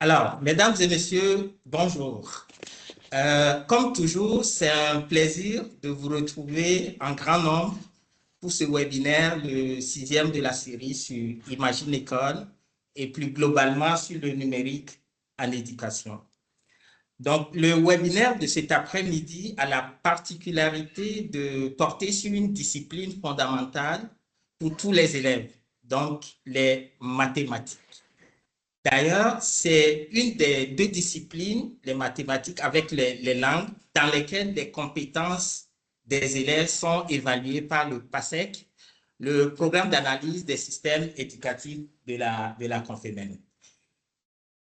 Alors, mesdames et messieurs, bonjour. Comme toujours, c'est un plaisir de vous retrouver en grand nombre pour ce webinaire, le sixième de la série sur Imagine École et plus globalement sur le numérique en éducation. Donc, le webinaire de cet après-midi a la particularité de porter sur une discipline fondamentale pour tous les élèves, donc les mathématiques. D'ailleurs, c'est une des deux disciplines, les mathématiques avec les langues, dans lesquelles les compétences des élèves sont évaluées par le PASEC, le programme d'analyse des systèmes éducatifs de la Confédération.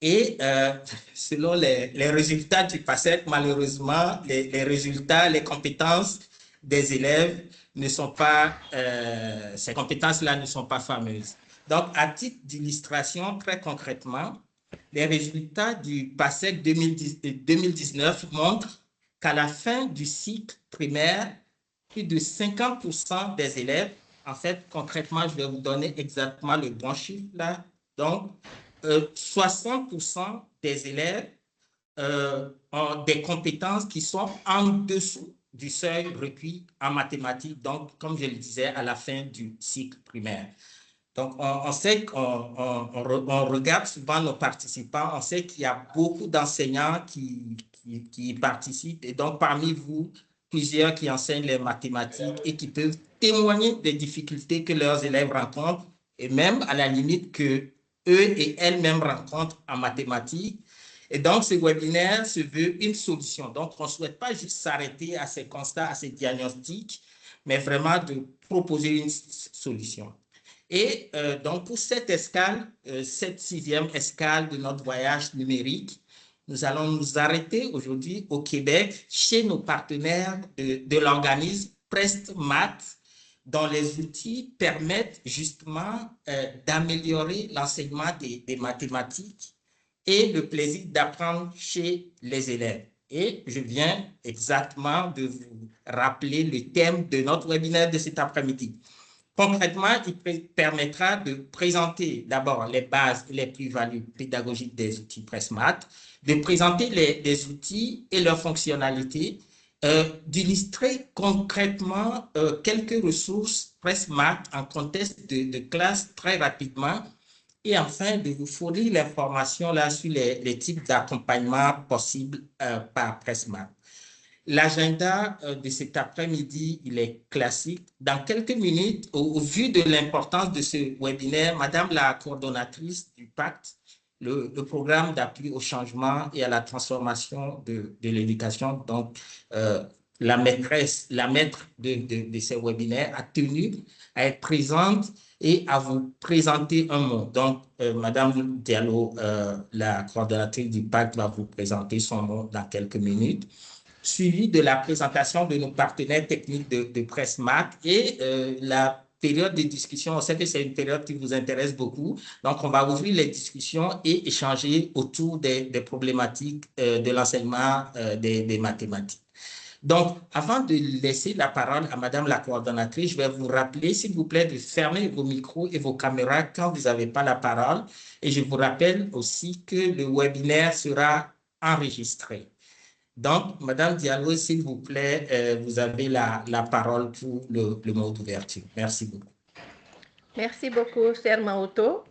Et selon les résultats du PASEC, malheureusement, les résultats, les compétences des élèves ne sont pas, ces compétences-là ne sont pas fameuses. Donc, à titre d'illustration, très concrètement, les résultats du PASEC 2019 montrent qu'à la fin du cycle primaire, plus de 50% des élèves, en fait, concrètement, je vais vous donner exactement le bon chiffre là, donc 60% des élèves ont des compétences qui sont en dessous du seuil requis en mathématiques, donc, comme je le disais, à la fin du cycle primaire. Donc, on sait qu'on regarde souvent nos participants, on sait qu'il y a beaucoup d'enseignants qui participent, et donc parmi vous, plusieurs qui enseignent les mathématiques et qui peuvent témoigner des difficultés que leurs élèves rencontrent, et même à la limite que eux et elles-mêmes rencontrent en mathématiques. Et donc, ce webinaire se veut une solution. Donc, on ne souhaite pas juste s'arrêter à ces constats, à ces diagnostics, mais vraiment de proposer une solution. Et donc, pour cette escale, cette sixième escale de notre voyage numérique, nous allons nous arrêter aujourd'hui au Québec, chez nos partenaires de l'organisme PrestMath, dont les outils permettent justement d'améliorer l'enseignement des mathématiques et le plaisir d'apprendre chez les élèves. Et je viens exactement de vous rappeler le thème de notre webinaire de cet après-midi. Concrètement, il permettra de présenter d'abord les bases et les plus-values pédagogiques des outils PrestMath, de présenter les outils et leurs fonctionnalités, d'illustrer concrètement quelques ressources PrestMath en contexte de classe très rapidement, et enfin de vous fournir l'information là sur les types d'accompagnement possibles par PrestMath. L'agenda de cet après-midi, il est classique. Dans quelques minutes, au vu de l'importance de ce webinaire, Madame la coordonnatrice du pacte, le programme d'appui au changement et à la transformation de l'éducation, donc la maître de ces webinaires a tenu à être présente et à vous présenter un mot. Donc, Madame Diallo, la coordonnatrice du pacte, va vous présenter son mot dans quelques minutes, suivi de la présentation de nos partenaires techniques de PrestMath et la période de discussion. On sait que c'est une période qui vous intéresse beaucoup. Donc, on va ouvrir les discussions et échanger autour des problématiques de l'enseignement des mathématiques. Donc, avant de laisser la parole à Madame la coordonnatrice, je vais vous rappeler, s'il vous plaît, de fermer vos micros et vos caméras quand vous n'avez pas la parole. Et je vous rappelle aussi que le webinaire sera enregistré. Donc, Madame Diallo, s'il vous plaît, vous avez la parole pour le mot d'ouverture. Merci beaucoup. Merci beaucoup, cher Maoto.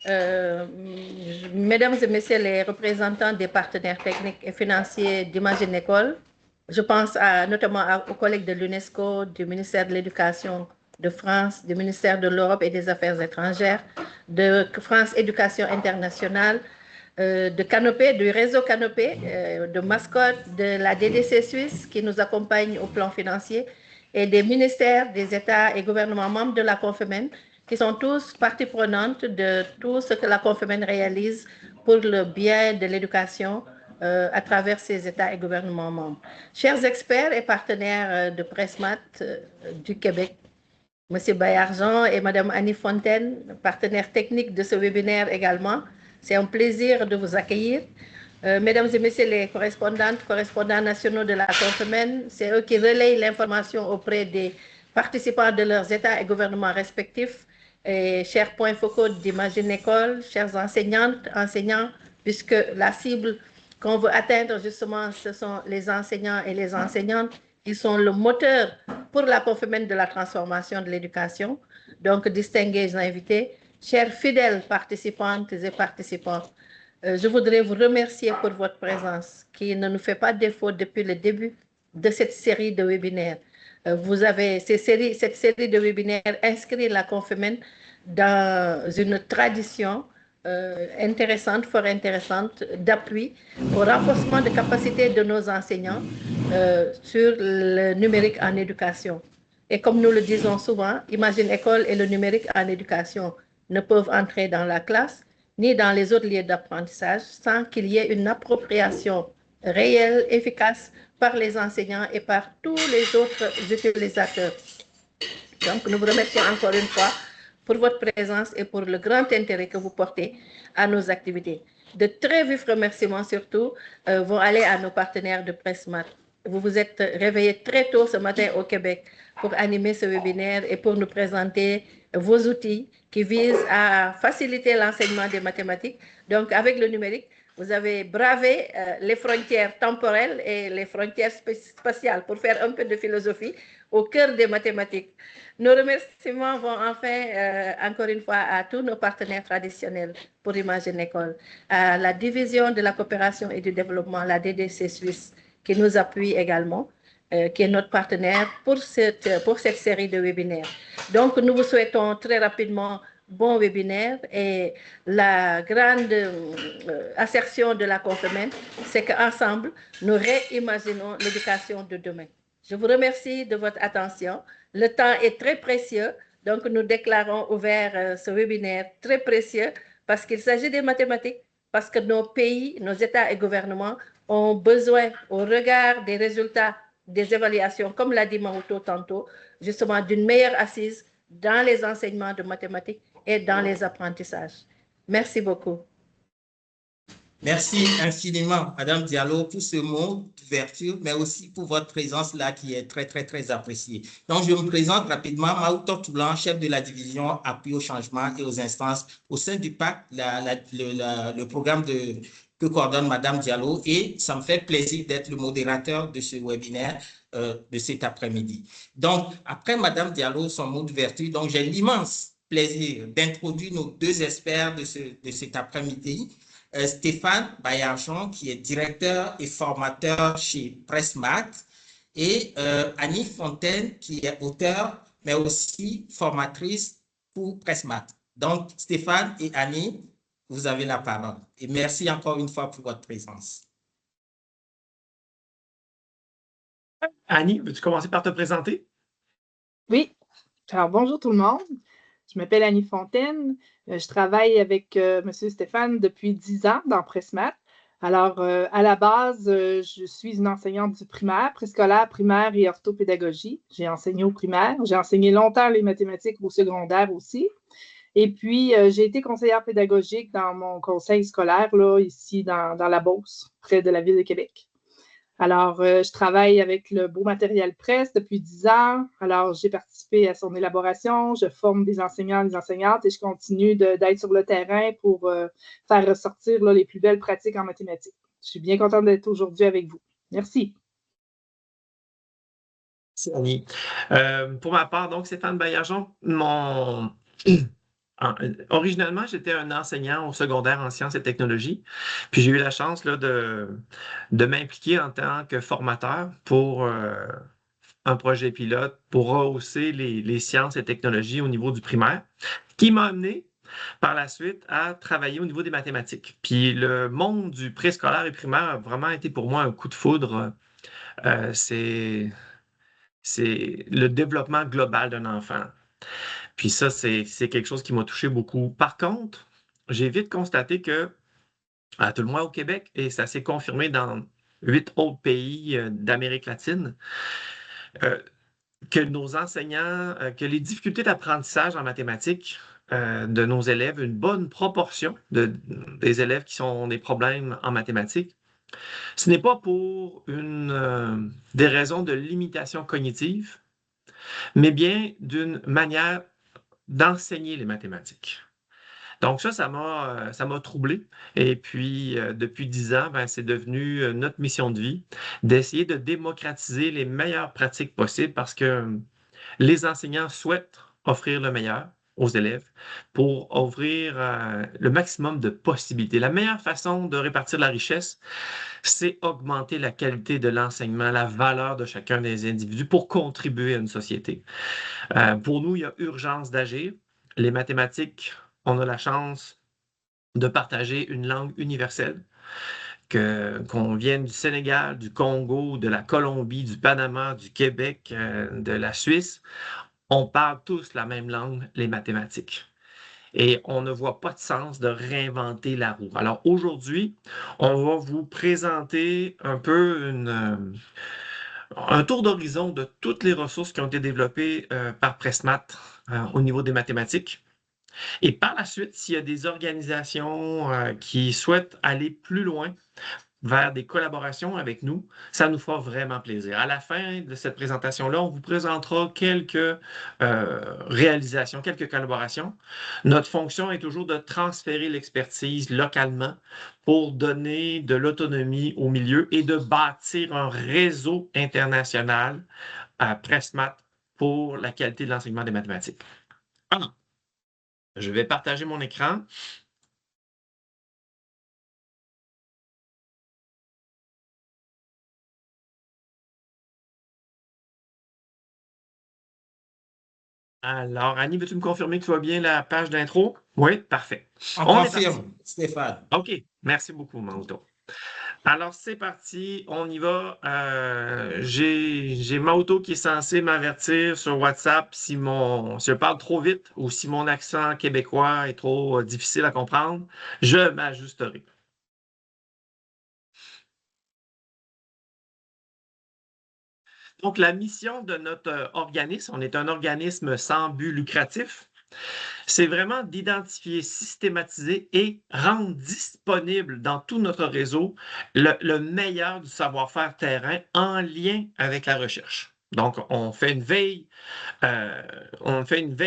Mesdames et messieurs les représentants des partenaires techniques et financiers d'Imagine École, je pense notamment aux collègues de l'UNESCO, du ministère de l'Éducation de France, du ministère de l'Europe et des Affaires étrangères, de France Éducation Internationale, de Canopé, du réseau Canopé, de Mascotte, de la DDC Suisse qui nous accompagne au plan financier et des ministères, des États et gouvernements membres de la Confémen qui sont tous parties prenantes de tout ce que la Confémen réalise pour le bien de l'éducation à travers ses États et gouvernements membres. Chers experts et partenaires de PrestMath du Québec, M. Bayargent et Mme Annie Fontaine, partenaires techniques de ce webinaire également, c'est un plaisir de vous accueillir. Mesdames et messieurs les correspondantes, correspondants nationaux de la Confémen, c'est eux qui relayent l'information auprès des participants de leurs États et gouvernements respectifs. Et chers points focaux d'Imagine École, chères enseignantes, enseignants, puisque la cible qu'on veut atteindre, justement, ce sont les enseignants et les enseignantes. Ils sont le moteur pour l'accompagnement de la transformation de l'éducation. Donc, distingués invités, chers fidèles participantes et participants, je voudrais vous remercier pour votre présence qui ne nous fait pas défaut depuis le début de cette série de webinaires. Vous avez cette série de webinaires inscrit la Confémen dans une tradition intéressante, fort intéressante, d'appui au renforcement des capacités de nos enseignants sur le numérique en éducation. Et comme nous le disons souvent, Imagine École et le numérique en éducation ne peuvent entrer dans la classe ni dans les autres lieux d'apprentissage sans qu'il y ait une appropriation réelle, efficace par les enseignants et par tous les autres utilisateurs. Donc, nous vous remercions encore une fois pour votre présence et pour le grand intérêt que vous portez à nos activités. De très vifs remerciements surtout vont aller à nos partenaires de Pressmat. Vous vous êtes réveillés très tôt ce matin au Québec pour animer ce webinaire et pour nous présenter vos outils qui visent à faciliter l'enseignement des mathématiques. Donc, avec le numérique, vous avez bravé les frontières temporelles et les frontières spatiales pour faire un peu de philosophie au cœur des mathématiques. Nos remerciements vont enfin, encore une fois, à tous nos partenaires traditionnels pour Imagine École, à la division de la coopération et du développement, la DDC Suisse, qui nous appuie également, qui est notre partenaire pour cette série de webinaires. Donc, nous vous souhaitons très rapidement bon webinaire et la grande assertion de la Confémen, c'est qu'ensemble, nous réimaginons l'éducation de demain. Je vous remercie de votre attention. Le temps est très précieux, donc nous déclarons ouvert ce webinaire très précieux parce qu'il s'agit des mathématiques, parce que nos pays, nos États et gouvernements ont besoin, au regard des résultats des évaluations, comme l'a dit Maruto tantôt, justement d'une meilleure assise dans les enseignements de mathématiques et dans les apprentissages. Merci beaucoup. Merci infiniment, Madame Diallo, pour ce mot d'ouverture, mais aussi pour votre présence là qui est très, très, très appréciée. Donc, je me présente rapidement, Maouto Toulan, chef de la division appui au changement et aux instances au sein du PAC, le programme que coordonne Madame Diallo, et ça me fait plaisir d'être le modérateur de ce webinaire de cet après-midi. Donc, après Madame Diallo, son mot d'ouverture, donc j'ai l'immense plaisir d'introduire nos deux experts de cet après-midi. Stéphane Bayarjon, qui est directeur et formateur chez Pressmat, et Annie Fontaine, qui est auteure, mais aussi formatrice pour Pressmat. Donc, Stéphane et Annie, vous avez la parole. Et merci encore une fois pour votre présence. Annie, veux-tu commencer par te présenter? Oui. Alors, bonjour tout le monde. Je m'appelle Annie Fontaine. Je travaille avec M. Stéphane depuis 10 ans dans Pressmat. Alors, à la base, je suis une enseignante du primaire, préscolaire, primaire et orthopédagogie. J'ai enseigné au primaire. J'ai enseigné longtemps les mathématiques au secondaire aussi. Et puis, j'ai été conseillère pédagogique dans mon conseil scolaire, là, ici dans la Beauce, près de la ville de Québec. Alors, je travaille avec le beau matériel presse depuis 10 ans. Alors, j'ai participé à son élaboration. Je forme des enseignants et des enseignantes et je continue d'être sur le terrain pour faire ressortir là, les plus belles pratiques en mathématiques. Je suis bien contente d'être aujourd'hui avec vous. Merci. Merci, Annie. Pour ma part, donc, Stéphane Bayarjon, originalement, j'étais un enseignant au secondaire en sciences et technologies. Puis j'ai eu la chance là, de m'impliquer en tant que formateur pour un projet pilote pour rehausser les sciences et technologies au niveau du primaire, qui m'a amené par la suite à travailler au niveau des mathématiques. Puis le monde du préscolaire et primaire a vraiment été pour moi un coup de foudre. C'est le développement global d'un enfant. Puis ça, c'est quelque chose qui m'a touché beaucoup. Par contre, j'ai vite constaté que, à tout le moins au Québec, et ça s'est confirmé dans 8 autres pays d'Amérique latine, que nos enseignants, que les difficultés d'apprentissage en mathématiques de nos élèves, une bonne proportion des élèves qui ont des problèmes en mathématiques, ce n'est pas pour des raisons de limitation cognitive, mais bien d'une manière d'enseigner les mathématiques. Donc ça m'a troublé. Et puis, depuis 10 ans, ben, c'est devenu notre mission de vie d'essayer de démocratiser les meilleures pratiques possibles parce que les enseignants souhaitent offrir le meilleur aux élèves pour ouvrir le maximum de possibilités. La meilleure façon de répartir la richesse, c'est augmenter la qualité de l'enseignement, la valeur de chacun des individus pour contribuer à une société. Pour nous, il y a urgence d'agir. Les mathématiques, on a la chance de partager une langue universelle, qu'on vienne du Sénégal, du Congo, de la Colombie, du Panama, du Québec, de la Suisse. On parle tous la même langue, les mathématiques. Et on ne voit pas de sens de réinventer la roue. Alors aujourd'hui, on va vous présenter un peu un tour d'horizon de toutes les ressources qui ont été développées par Pressmat au niveau des mathématiques. Et par la suite, s'il y a des organisations qui souhaitent aller plus loin vers des collaborations avec nous, ça nous fera vraiment plaisir. À la fin de cette présentation-là, on vous présentera quelques réalisations, quelques collaborations. Notre fonction est toujours de transférer l'expertise localement pour donner de l'autonomie au milieu et de bâtir un réseau international à Pressmat pour la qualité de l'enseignement des mathématiques. Alors, je vais partager mon écran. Alors, Annie, veux-tu me confirmer que tu vois bien la page d'intro? Oui, parfait. On On est confirme, Stéphane. OK, merci beaucoup, Mauto. Alors, c'est parti, on y va. J'ai Mauto qui est censé m'avertir sur WhatsApp si je parle trop vite ou si mon accent québécois est trop difficile à comprendre. Je m'ajusterai. Donc, la mission de notre organisme, on est un organisme sans but lucratif, c'est vraiment d'identifier, systématiser et rendre disponible dans tout notre réseau le meilleur du savoir-faire terrain en lien avec la recherche. Donc, on fait une veille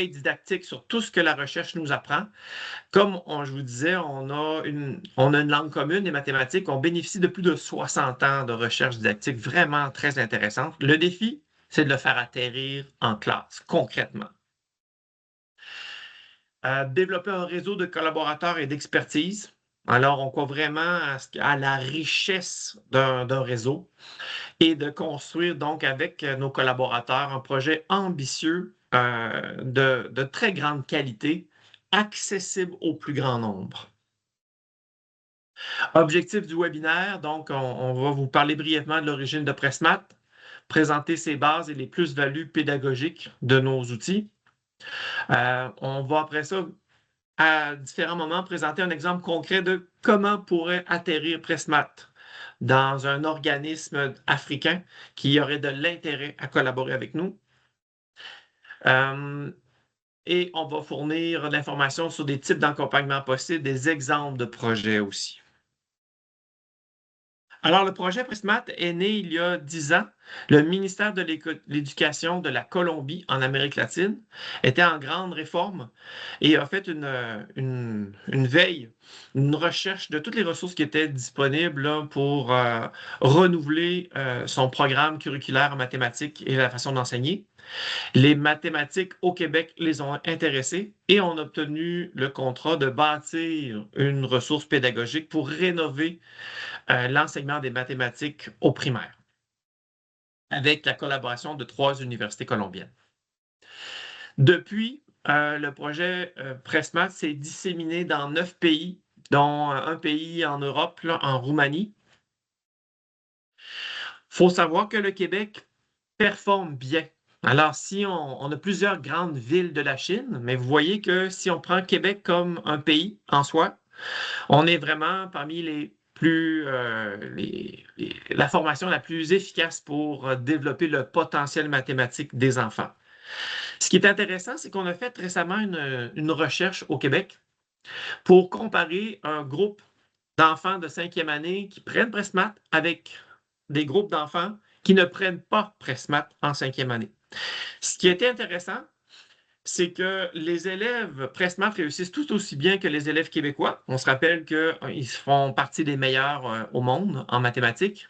didactique sur tout ce que la recherche nous apprend. Comme je vous disais, on a une langue commune, les mathématiques. On bénéficie de plus de 60 ans de recherche didactique vraiment très intéressante. Le défi, c'est de le faire atterrir en classe, concrètement. Développer un réseau de collaborateurs et d'expertise. Alors, on croit vraiment à la richesse d'un réseau et de construire donc avec nos collaborateurs un projet ambitieux de très grande qualité, accessible au plus grand nombre. Objectif du webinaire, donc on va vous parler brièvement de l'origine de Pressmat, présenter ses bases et les plus-values pédagogiques de nos outils. On va après ça, à différents moments, présenter un exemple concret de comment pourrait atterrir Pressmat dans un organisme africain qui aurait de l'intérêt à collaborer avec nous. Et on va fournir de l'information sur des types d'accompagnement possibles, des exemples de projets aussi. Alors, le projet Pressmat est né il y a 10 ans. Le ministère de l'Éducation de la Colombie, en Amérique latine, était en grande réforme et a fait une veille, une recherche de toutes les ressources qui étaient disponibles là, pour renouveler son programme curriculaire en mathématiques et la façon d'enseigner. Les mathématiques au Québec les ont intéressés et on a obtenu le contrat de bâtir une ressource pédagogique pour rénover l'enseignement des mathématiques au primaire, avec la collaboration de 3 universités colombiennes. Depuis, le projet Pressmat s'est disséminé dans 9 pays, dont un pays en Europe, là, en Roumanie. Il faut savoir que le Québec performe bien. Alors, si on a plusieurs grandes villes de la Chine, mais vous voyez que si on prend Québec comme un pays en soi, on est vraiment parmi la formation la plus efficace pour développer le potentiel mathématique des enfants. Ce qui est intéressant, c'est qu'on a fait récemment une recherche au Québec pour comparer un groupe d'enfants de 5e année qui prennent Pressmat avec des groupes d'enfants qui ne prennent pas Pressmat en 5e année. Ce qui était intéressant, c'est que les élèves Presmat réussissent tout aussi bien que les élèves québécois. On se rappelle qu'ils font partie des meilleurs au monde en mathématiques.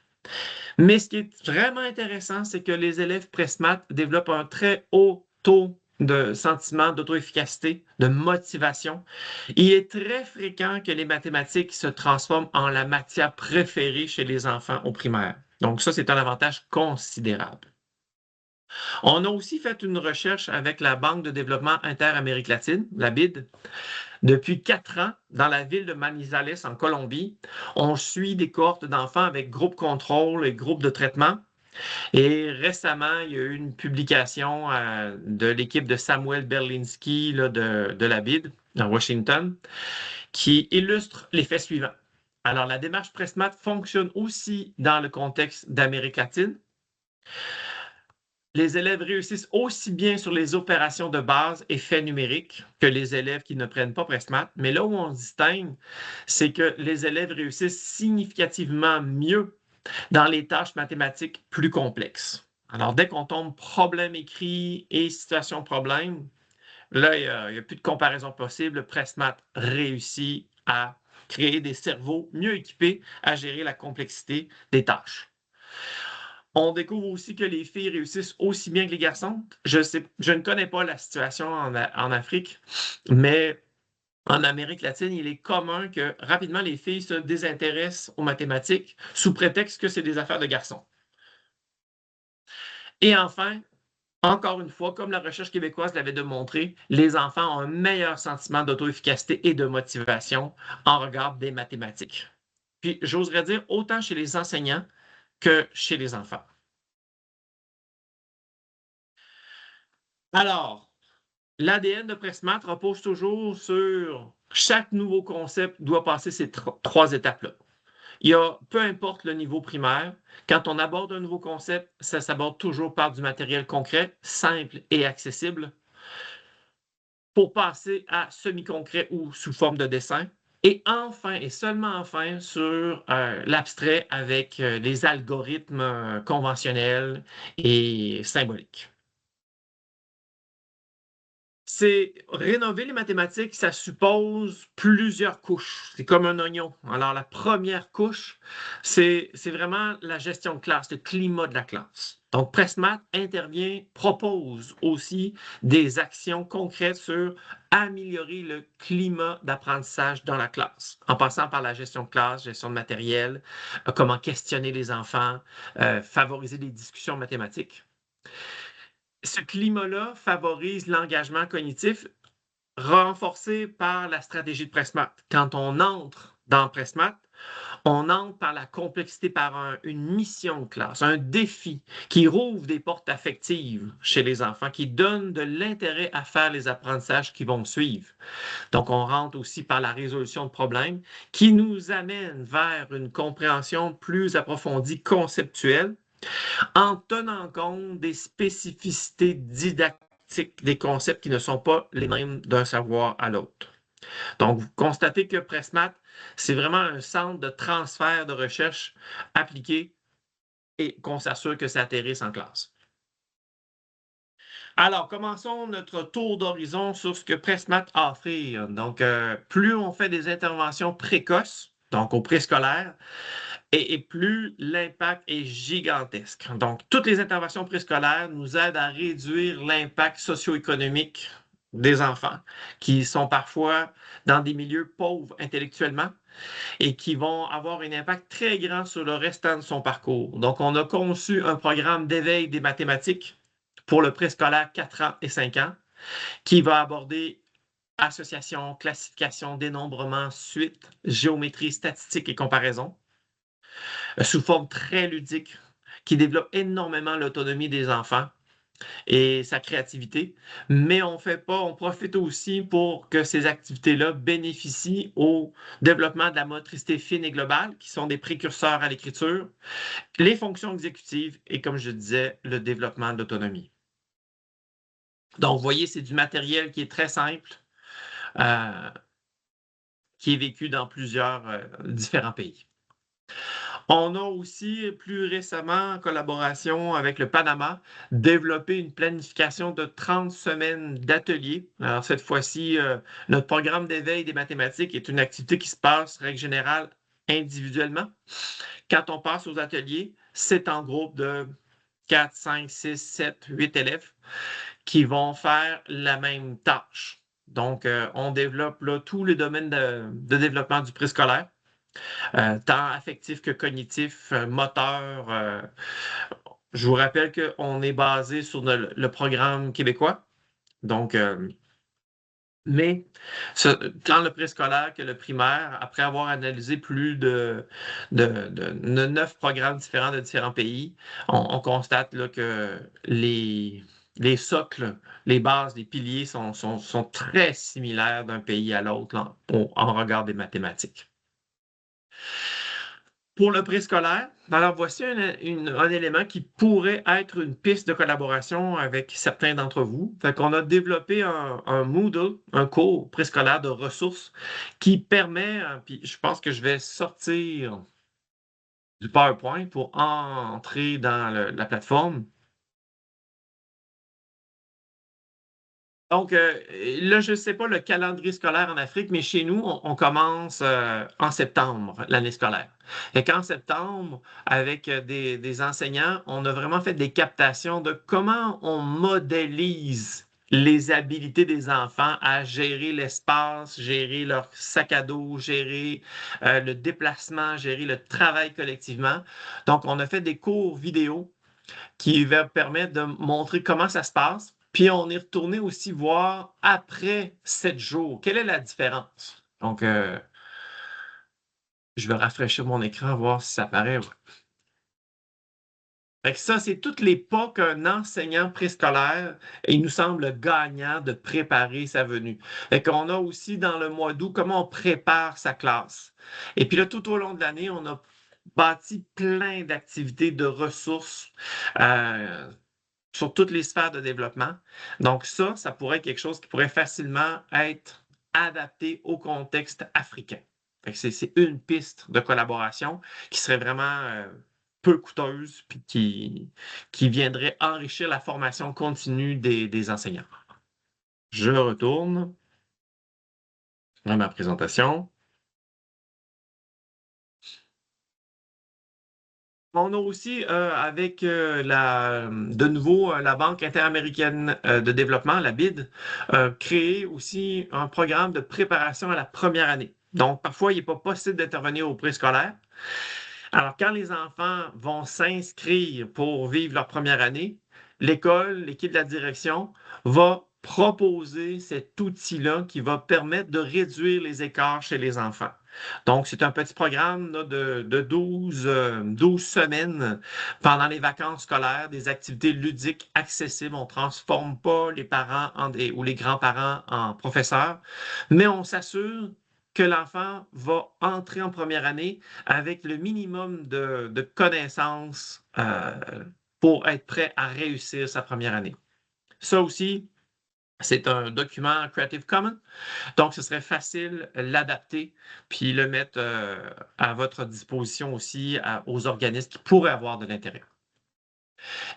Mais ce qui est vraiment intéressant, c'est que les élèves Presmat développent un très haut taux de sentiment d'auto-efficacité, de motivation. Il est très fréquent que les mathématiques se transforment en la matière préférée chez les enfants au primaire. Donc ça, c'est un avantage considérable. On a aussi fait une recherche avec la Banque de développement inter-Amérique latine, la BID. Depuis 4 ans, dans la ville de Manizales, en Colombie, on suit des cohortes d'enfants avec groupe contrôle et groupe de traitement. Et récemment, il y a eu une publication de l'équipe de Samuel Berlinski là, de la BID, dans Washington, qui illustre les faits suivants. Alors, la démarche Presmat fonctionne aussi dans le contexte d'Amérique latine. Les élèves réussissent aussi bien sur les opérations de base et faits numériques que les élèves qui ne prennent pas Presmat. Mais là où on se distingue, c'est que les élèves réussissent significativement mieux dans les tâches mathématiques plus complexes. Alors, dès qu'on tombe problème écrit et situation problème, là, il n'y a plus de comparaison possible. Presmat réussit à créer des cerveaux mieux équipés à gérer la complexité des tâches. On découvre aussi que les filles réussissent aussi bien que les garçons. Je ne connais pas la situation en Afrique, mais en Amérique latine, il est commun que rapidement les filles se désintéressent aux mathématiques sous prétexte que c'est des affaires de garçons. Et enfin, encore une fois, comme la recherche québécoise l'avait démontré, les enfants ont un meilleur sentiment d'auto-efficacité et de motivation en regard des mathématiques. Puis, j'oserais dire autant chez les enseignants que chez les enfants. Alors, l'ADN de Presmat repose toujours sur chaque nouveau concept doit passer ces 3 étapes-là. Peu importe le niveau primaire, quand on aborde un nouveau concept, ça s'aborde toujours par du matériel concret, simple et accessible, pour passer à semi-concret ou sous forme de dessin. Et enfin, et seulement enfin, sur l'abstrait avec les algorithmes conventionnels et symboliques. C'est rénover les mathématiques, ça suppose plusieurs couches. C'est comme un oignon. Alors, la première couche, c'est vraiment la gestion de classe, le climat de la classe. Donc, Presmat propose aussi des actions concrètes sur améliorer le climat d'apprentissage dans la classe, en passant par la gestion de classe, gestion de matériel, comment questionner les enfants, favoriser des discussions mathématiques. Ce climat-là favorise l'engagement cognitif renforcé par la stratégie de Presmat. Quand on entre dans Presmat, on entre par la complexité, par une mission de classe, un défi qui rouvre des portes affectives chez les enfants, qui donne de l'intérêt à faire les apprentissages qui vont suivre. Donc, on rentre aussi par la résolution de problèmes qui nous amène vers une compréhension plus approfondie, conceptuelle, en tenant compte des spécificités didactiques des concepts qui ne sont pas les mêmes d'un savoir à l'autre. Donc, vous constatez que Presmat, c'est vraiment un centre de transfert de recherche appliquée et qu'on s'assure que ça atterrisse en classe. Alors, commençons notre tour d'horizon sur ce que Presmat a à offrir. Donc, plus on fait des interventions précoces, donc au préscolaire, et plus l'impact est gigantesque. Donc, toutes les interventions préscolaires nous aident à réduire l'impact socio-économique des enfants qui sont parfois dans des milieux pauvres intellectuellement et qui vont avoir un impact très grand sur le restant de son parcours. Donc, on a conçu un programme d'éveil des mathématiques pour le préscolaire 4 ans et 5 ans qui va aborder association, classification, dénombrement, suite, géométrie, statistique et comparaison sous forme très ludique qui développe énormément l'autonomie des enfants et sa créativité, mais on profite aussi pour que ces activités-là bénéficient au développement de la motricité fine et globale, qui sont des précurseurs à l'écriture, les fonctions exécutives et, comme je disais, le développement de l'autonomie. Donc, vous voyez, c'est du matériel qui est très simple, qui est vécu dans plusieurs différents pays. On a aussi, plus récemment, en collaboration avec le Panama, développé une planification de 30 semaines d'ateliers. Alors, cette fois-ci, notre programme d'éveil des mathématiques est une activité qui se passe, règle générale, individuellement. Quand on passe aux ateliers, c'est en groupe de 4, 5, 6, 7, 8 élèves qui vont faire la même tâche. Donc, on développe là, tous les domaines de développement du préscolaire, tant affectif que cognitif, moteur. Je vous rappelle qu'on est basé sur le programme québécois. Donc, mais tant le préscolaire que le primaire, après avoir analysé plus de 9 programmes différents de différents pays, on constate là, que les socles, les bases, les piliers sont très similaires d'un pays à l'autre en regard des mathématiques. Pour le préscolaire, alors voici un élément qui pourrait être une piste de collaboration avec certains d'entre vous. Fait qu'on a développé un Moodle, un cours préscolaire de ressources qui permet, puis je pense que je vais sortir du PowerPoint pour entrer dans la plateforme. Donc, là, je ne sais pas le calendrier scolaire en Afrique, mais chez nous, on commence en septembre, l'année scolaire. Et qu'en septembre, avec des enseignants, on a vraiment fait des captations de comment on modélise les habilités des enfants à gérer l'espace, gérer leur sac à dos, gérer le déplacement, gérer le travail collectivement. Donc, on a fait des cours vidéo qui va permettre de montrer comment ça se passe. Puis on est retourné aussi voir après 7 jours, quelle est la différence. Donc, je vais rafraîchir mon écran, voir si ça apparaît. Ouais. Fait que ça, c'est tous les pas qu'un enseignant préscolaire, il nous semble gagnant de préparer sa venue. Fait qu'on a aussi dans le mois d'août comment on prépare sa classe. Et puis là, tout au long de l'année, on a bâti plein d'activités, de ressources sur toutes les sphères de développement. Donc ça pourrait être quelque chose qui pourrait facilement être adapté au contexte africain. Fait que c'est une piste de collaboration qui serait vraiment peu coûteuse puis qui viendrait enrichir la formation continue des enseignants. Je retourne à ma présentation. On a aussi, avec de nouveau la Banque interaméricaine de développement, la BID, créé aussi un programme de préparation à la première année. Donc, parfois, il n'est pas possible d'intervenir au préscolaire. Alors, quand les enfants vont s'inscrire pour vivre leur première année, l'école, l'équipe de la direction va proposer cet outil-là qui va permettre de réduire les écarts chez les enfants. Donc, c'est un petit programme là, de 12 semaines pendant les vacances scolaires, des activités ludiques accessibles. On ne transforme pas les parents ou les grands-parents en professeurs, mais on s'assure que l'enfant va entrer en première année avec le minimum de connaissances pour être prêt à réussir sa première année. Ça aussi, c'est un document Creative Commons, donc ce serait facile l'adapter puis le mettre à votre disposition aussi aux organismes qui pourraient avoir de l'intérêt.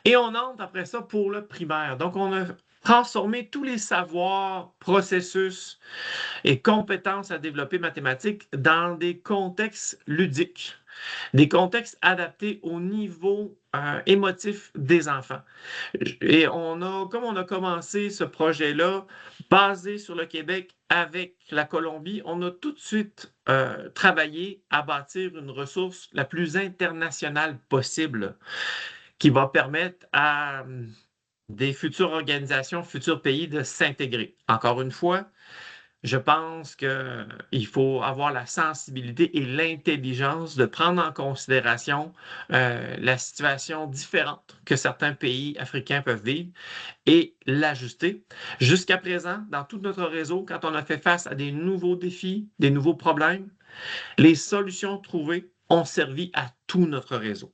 Et on entre après ça pour le primaire. Donc, on a transformé tous les savoirs, processus et compétences à développer mathématiques dans des contextes ludiques, des contextes adaptés au niveau émotif des enfants. Et comme on a commencé ce projet-là, basé sur le Québec avec la Colombie, on a tout de suite travaillé à bâtir une ressource la plus internationale possible qui va permettre à des futures organisations, futurs pays de s'intégrer. Encore une fois, je pense qu'il faut avoir la sensibilité et l'intelligence de prendre en considération la situation différente que certains pays africains peuvent vivre et l'ajuster. Jusqu'à présent, dans tout notre réseau, quand on a fait face à des nouveaux défis, des nouveaux problèmes, les solutions trouvées ont servi à tout notre réseau.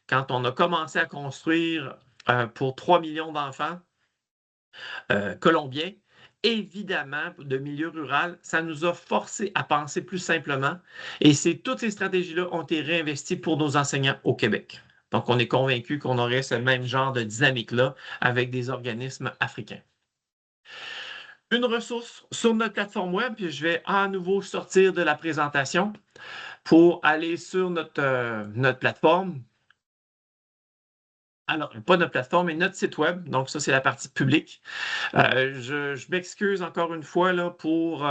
Quand on a commencé à construire pour 3 millions d'enfants colombiens, évidemment, de milieu rural, ça nous a forcé à penser plus simplement. Et toutes ces stratégies-là ont été réinvesties pour nos enseignants au Québec. Donc, on est convaincu qu'on aurait ce même genre de dynamique-là avec des organismes africains. Une ressource sur notre plateforme web, puis je vais à nouveau sortir de la présentation pour aller sur notre plateforme. Alors, pas notre plateforme, mais notre site web. Donc, ça, c'est la partie publique. Je m'excuse encore une fois là, pour...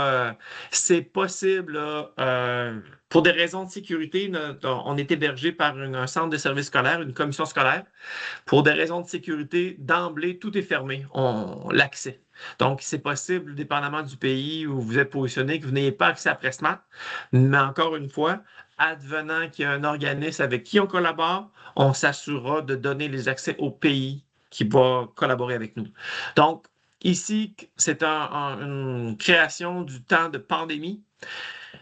c'est possible, là, pour des raisons de sécurité, on est hébergé par un centre de services scolaires, une commission scolaire. Pour des raisons de sécurité, d'emblée, tout est fermé, l'accès. Donc, c'est possible, dépendamment du pays où vous êtes positionné, que vous n'ayez pas accès à Pressmart. Mais encore une fois, advenant qu'il y a un organisme avec qui on collabore, on s'assurera de donner les accès au pays qui va collaborer avec nous. Donc, ici, c'est une création du temps de pandémie.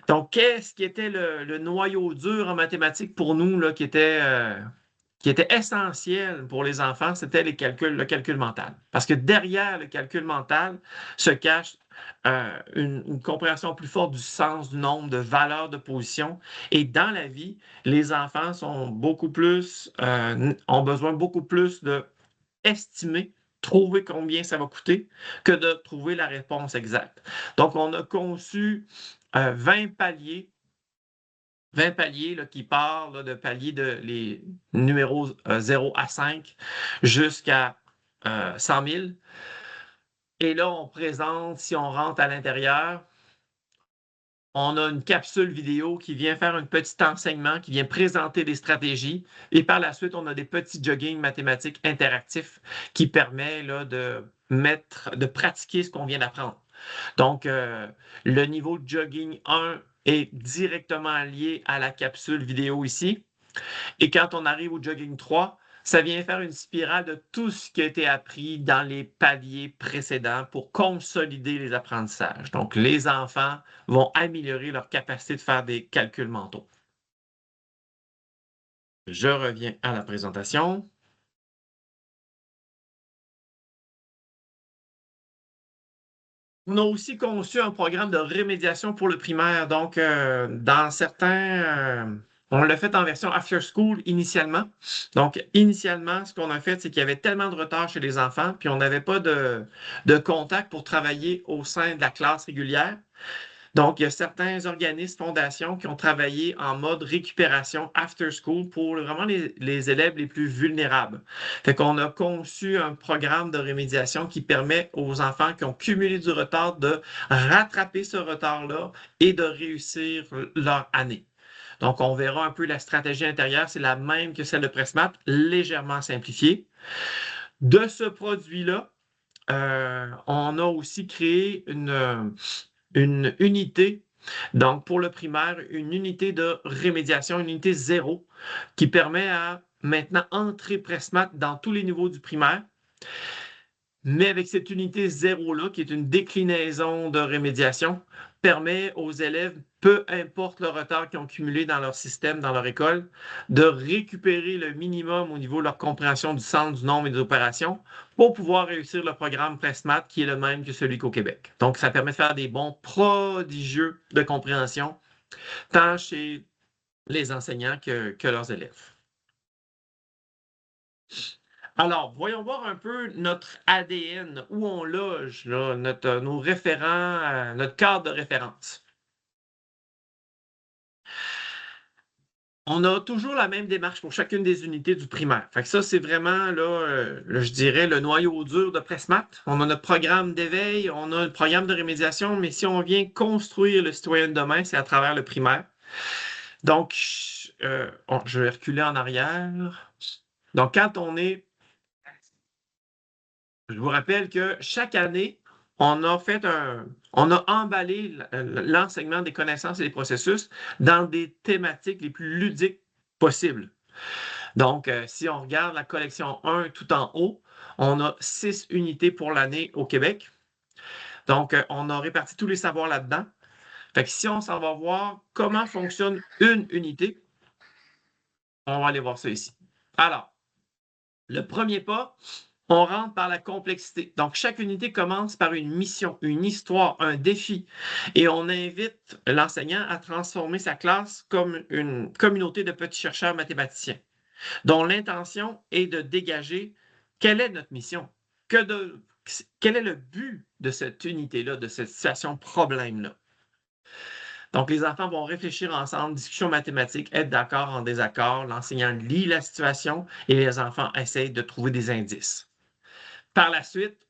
Donc, qu'est-ce qui était le noyau dur en mathématiques pour nous, là, qui était essentiel pour les enfants, c'était le calcul mental. Parce que derrière le calcul mental se cache une compréhension plus forte du sens, du nombre, de valeur de position. Et dans la vie, les enfants ont besoin beaucoup plus d'estimer, trouver combien ça va coûter, que de trouver la réponse exacte. Donc, on a conçu 20 paliers là, qui partent là, de paliers les numéros 0 à 5 jusqu'à 100 000. Et là, on présente, si on rentre à l'intérieur, on a une capsule vidéo qui vient faire un petit enseignement, qui vient présenter des stratégies. Et par la suite, on a des petits jogging mathématiques interactifs qui permettent là, de pratiquer ce qu'on vient d'apprendre. Donc, le niveau de jogging 1 est directement lié à la capsule vidéo ici. Et quand on arrive au jogging 3, ça vient faire une spirale de tout ce qui a été appris dans les paliers précédents pour consolider les apprentissages. Donc, les enfants vont améliorer leur capacité de faire des calculs mentaux. Je reviens à la présentation. On a aussi conçu un programme de rémédiation pour le primaire. Donc, dans certains... on l'a fait en version after school initialement. Donc, initialement, ce qu'on a fait, c'est qu'il y avait tellement de retard chez les enfants, puis on n'avait pas de contact pour travailler au sein de la classe régulière. Donc, il y a certains organismes, fondations qui ont travaillé en mode récupération after school pour vraiment les élèves les plus vulnérables. Fait qu'on a conçu un programme de rémédiation qui permet aux enfants qui ont cumulé du retard de rattraper ce retard-là et de réussir leur année. Donc, on verra un peu la stratégie intérieure. C'est la même que celle de Pressmart, légèrement simplifiée. De ce produit-là, on a aussi créé une unité, donc pour le primaire, une unité de rémédiation, une unité 0, qui permet à maintenant entrer Pressmart dans tous les niveaux du primaire. Mais avec cette unité 0-là, qui est une déclinaison de rémédiation, permet aux élèves, peu importe le retard qu'ils ont cumulé dans leur système, dans leur école, de récupérer le minimum au niveau de leur compréhension du sens, du nombre et des opérations pour pouvoir réussir le programme Pressmart qui est le même que celui qu'au Québec. Donc, ça permet de faire des bons prodigieux de compréhension, tant chez les enseignants que leurs élèves. Alors, voyons voir un peu notre ADN, où on loge là, nos référents, notre cadre de référence. On a toujours la même démarche pour chacune des unités du primaire. Fait que ça, c'est vraiment, là, je dirais, le noyau dur de Pressmart. On a notre programme d'éveil, on a le programme de rémédiation, mais si on vient construire le citoyen de demain, c'est à travers le primaire. Donc, je vais reculer en arrière. Donc, quand on est... Je vous rappelle que chaque année, on a emballé l'enseignement des connaissances et des processus dans des thématiques les plus ludiques possibles. Donc, si on regarde la collection 1 tout en haut, on a 6 unités pour l'année au Québec. Donc, on a réparti tous les savoirs là-dedans. Fait que si on s'en va voir comment fonctionne une unité, on va aller voir ça ici. Alors, le premier pas, On rentre par la complexité. Donc, chaque unité commence par une mission, une histoire, un défi. Et on invite l'enseignant à transformer sa classe comme une communauté de petits chercheurs mathématiciens, dont l'intention est de dégager quelle est notre mission, quel est le but de cette unité-là, de cette situation problème-là. Donc, les enfants vont réfléchir ensemble, discussion mathématique, être d'accord en désaccord. L'enseignant lit la situation et les enfants essayent de trouver des indices. Par la suite,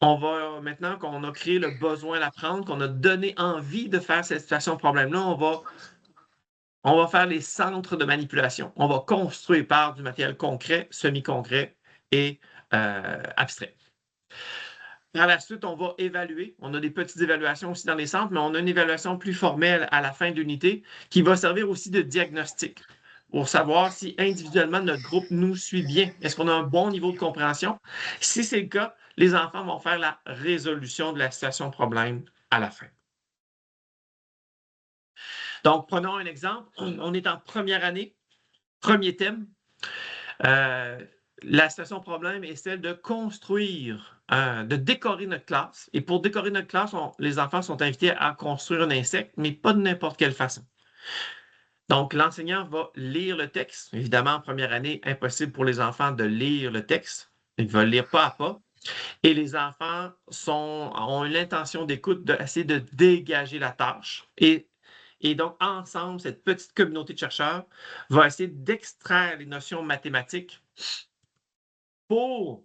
on va, maintenant qu'on a créé le besoin d'apprendre, qu'on a donné envie de faire cette situation problème-là, on va faire les centres de manipulation. On va construire par du matériel concret, semi-concret et abstrait. Par la suite, on va évaluer. On a des petites évaluations aussi dans les centres, mais on a une évaluation plus formelle à la fin de l'unité qui va servir aussi de diagnostic pour savoir si individuellement notre groupe nous suit bien. Est-ce qu'on a un bon niveau de compréhension? Si c'est le cas, les enfants vont faire la résolution de la situation problème à la fin. Donc, prenons un exemple. On est en première année, premier thème. La situation problème est celle de construire, de décorer notre classe. Et pour décorer notre classe, les enfants sont invités à construire un insecte, mais pas de n'importe quelle façon. Donc, l'enseignant va lire le texte. Évidemment, en première année, impossible pour les enfants de lire le texte. Ils veulent lire pas à pas. Et les enfants ont l'intention d'écoute d'essayer de dégager la tâche. Et donc, ensemble, cette petite communauté de chercheurs va essayer d'extraire les notions mathématiques pour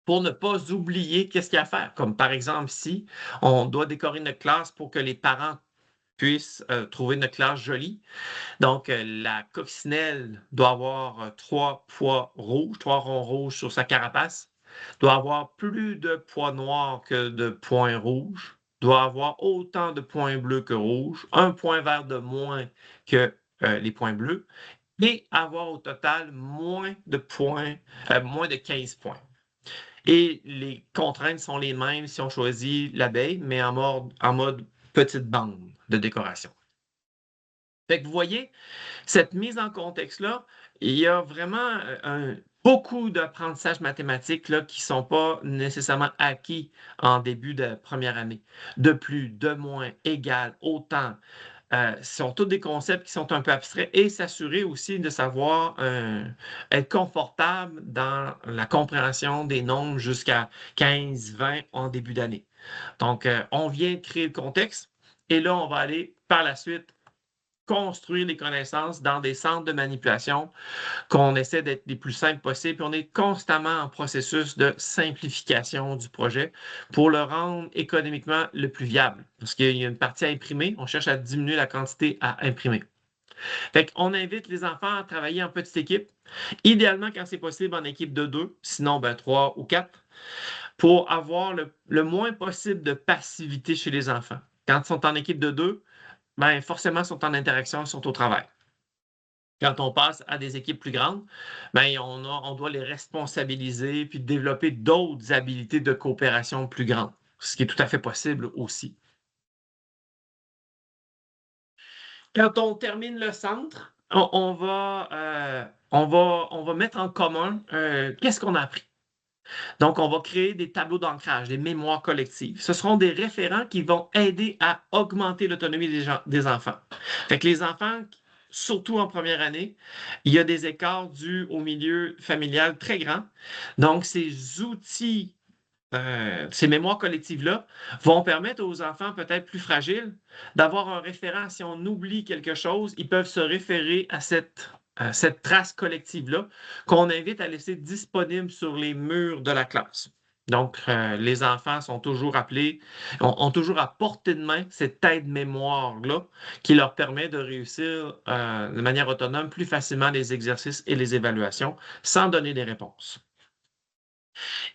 ne pas oublier qu'est-ce qu'il y a à faire. Comme par exemple, si on doit décorer notre classe pour que les parents puissent trouver notre classe jolie. Donc, la coccinelle doit avoir 3 pois rouges, 3 ronds rouges sur sa carapace, doit avoir plus de pois noirs que de points rouges, doit avoir autant de points bleus que rouges, un point vert de moins que les points bleus, et avoir au total moins de 15 points. Et les contraintes sont les mêmes si on choisit l'abeille, mais en mode petite bande de décoration. Fait que vous voyez, cette mise en contexte-là, il y a vraiment beaucoup d'apprentissages mathématiques là, qui ne sont pas nécessairement acquis en début de première année. De plus, de moins, égal, autant. Ce sont tous des concepts qui sont un peu abstraits et s'assurer aussi de savoir être confortable dans la compréhension des nombres jusqu'à 15, 20 en début d'année. Donc, on vient de créer le contexte et là, on va aller par la suite construire les connaissances dans des centres de manipulation qu'on essaie d'être les plus simples possibles. Puis on est constamment en processus de simplification du projet pour le rendre économiquement le plus viable. Parce qu'il y a une partie à imprimer, on cherche à diminuer la quantité à imprimer. Fait qu'on invite les enfants à travailler en petite équipe, idéalement quand c'est possible en équipe de 2, sinon 3 ou 4, pour avoir le moins possible de passivité chez les enfants. Quand ils sont en équipe de 2, ben forcément, ils sont en interaction, ils sont au travail. Quand on passe à des équipes plus grandes, ben on doit les responsabiliser puis développer d'autres habiletés de coopération plus grandes, ce qui est tout à fait possible aussi. Quand on termine le centre, on va mettre en commun qu'est-ce qu'on a appris. Donc, on va créer des tableaux d'ancrage, des mémoires collectives. Ce seront des référents qui vont aider à augmenter l'autonomie des enfants. Fait que les enfants, surtout en première année, il y a des écarts dus au milieu familial très grands. Donc, ces outils, ces mémoires collectives-là vont permettre aux enfants peut-être plus fragiles d'avoir un référent. Si on oublie quelque chose, ils peuvent se référer à cette trace collective-là qu'on invite à laisser disponible sur les murs de la classe. Donc, les enfants sont toujours appelés, ont toujours à portée de main cette aide-mémoire-là qui leur permet de réussir de manière autonome plus facilement les exercices et les évaluations sans donner des réponses.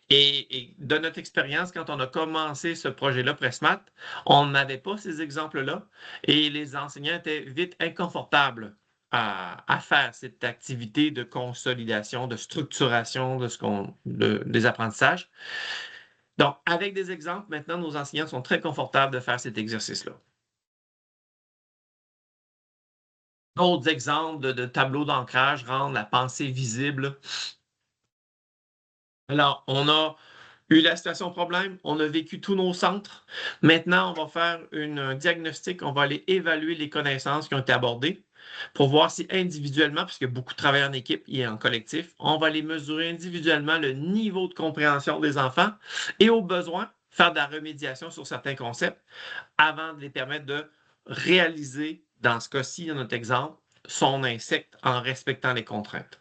Et de notre expérience, quand on a commencé ce projet-là, Pressmat, on n'avait pas ces exemples-là et les enseignants étaient vite inconfortables à faire cette activité de consolidation, de structuration des apprentissages. Donc, avec des exemples, maintenant, nos enseignants sont très confortables de faire cet exercice-là. D'autres exemples de tableaux d'ancrage rendent la pensée visible. Alors, on a eu la situation problème, on a vécu tous nos centres. Maintenant, on va faire un diagnostic, on va aller évaluer les connaissances qui ont été abordées pour voir si individuellement, puisque beaucoup travaillent en équipe et en collectif, on va aller mesurer individuellement le niveau de compréhension des enfants et au besoin, faire de la remédiation sur certains concepts avant de les permettre de réaliser, dans ce cas-ci, dans notre exemple, son insecte en respectant les contraintes.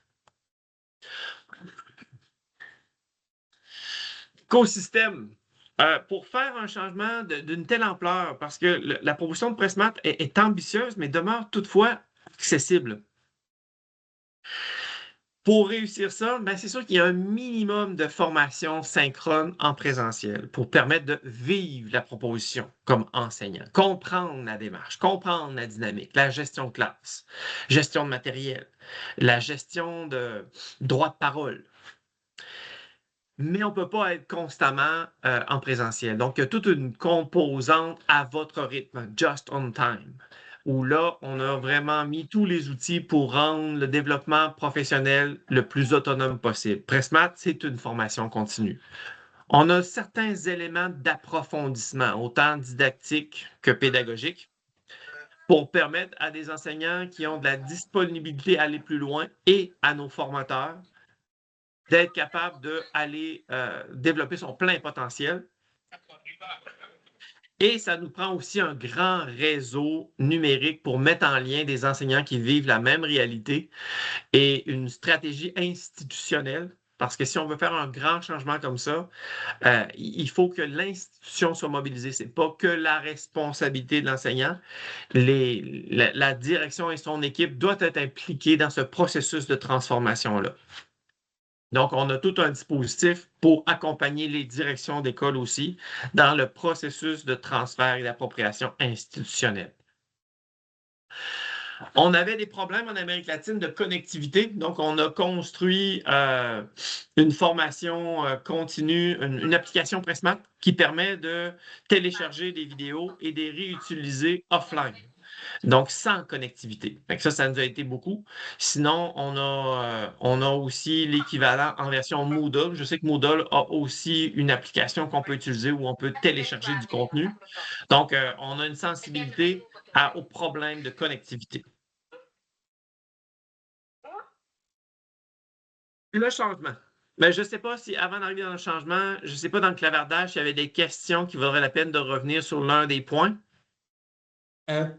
Écosystème. Pour faire un changement d'une telle ampleur, parce que la proposition de Pressmat est ambitieuse, mais demeure toutefois accessible. Pour réussir ça, ben c'est sûr qu'il y a un minimum de formation synchrone en présentiel pour permettre de vivre la proposition comme enseignant, comprendre la démarche, comprendre la dynamique, la gestion de classe, gestion de matériel, la gestion de droit de parole. Mais on ne peut pas être constamment en présentiel. Donc, il y a toute une composante à votre rythme, just on time, où là, on a vraiment mis tous les outils pour rendre le développement professionnel le plus autonome possible. Pressmat, c'est une formation continue. On a certains éléments d'approfondissement, autant didactiques que pédagogiques, pour permettre à des enseignants qui ont de la disponibilité à aller plus loin et à nos formateurs d'être capable d'aller développer son plein potentiel. Et ça nous prend aussi un grand réseau numérique pour mettre en lien des enseignants qui vivent la même réalité et une stratégie institutionnelle. Parce que si on veut faire un grand changement comme ça, il faut que l'institution soit mobilisée. Ce n'est pas que la responsabilité de l'enseignant. La direction et son équipe doivent être impliquées dans ce processus de transformation-là. Donc, on a tout un dispositif pour accompagner les directions d'école aussi dans le processus de transfert et d'appropriation institutionnelle. On avait des problèmes en Amérique latine de connectivité, donc on a construit une formation continue, une application Pressmat qui permet de télécharger des vidéos et de les réutiliser offline. Donc, sans connectivité. Ça nous a été beaucoup. Sinon, on a aussi l'équivalent en version Moodle. Je sais que Moodle a aussi une application qu'on peut utiliser où on peut télécharger du contenu. Donc, on a une sensibilité aux problèmes de connectivité. Le changement. Mais je ne sais pas si, avant d'arriver dans le changement, je ne sais pas dans le clavardage s'il y avait des questions qui vaudraient la peine de revenir sur l'un des points.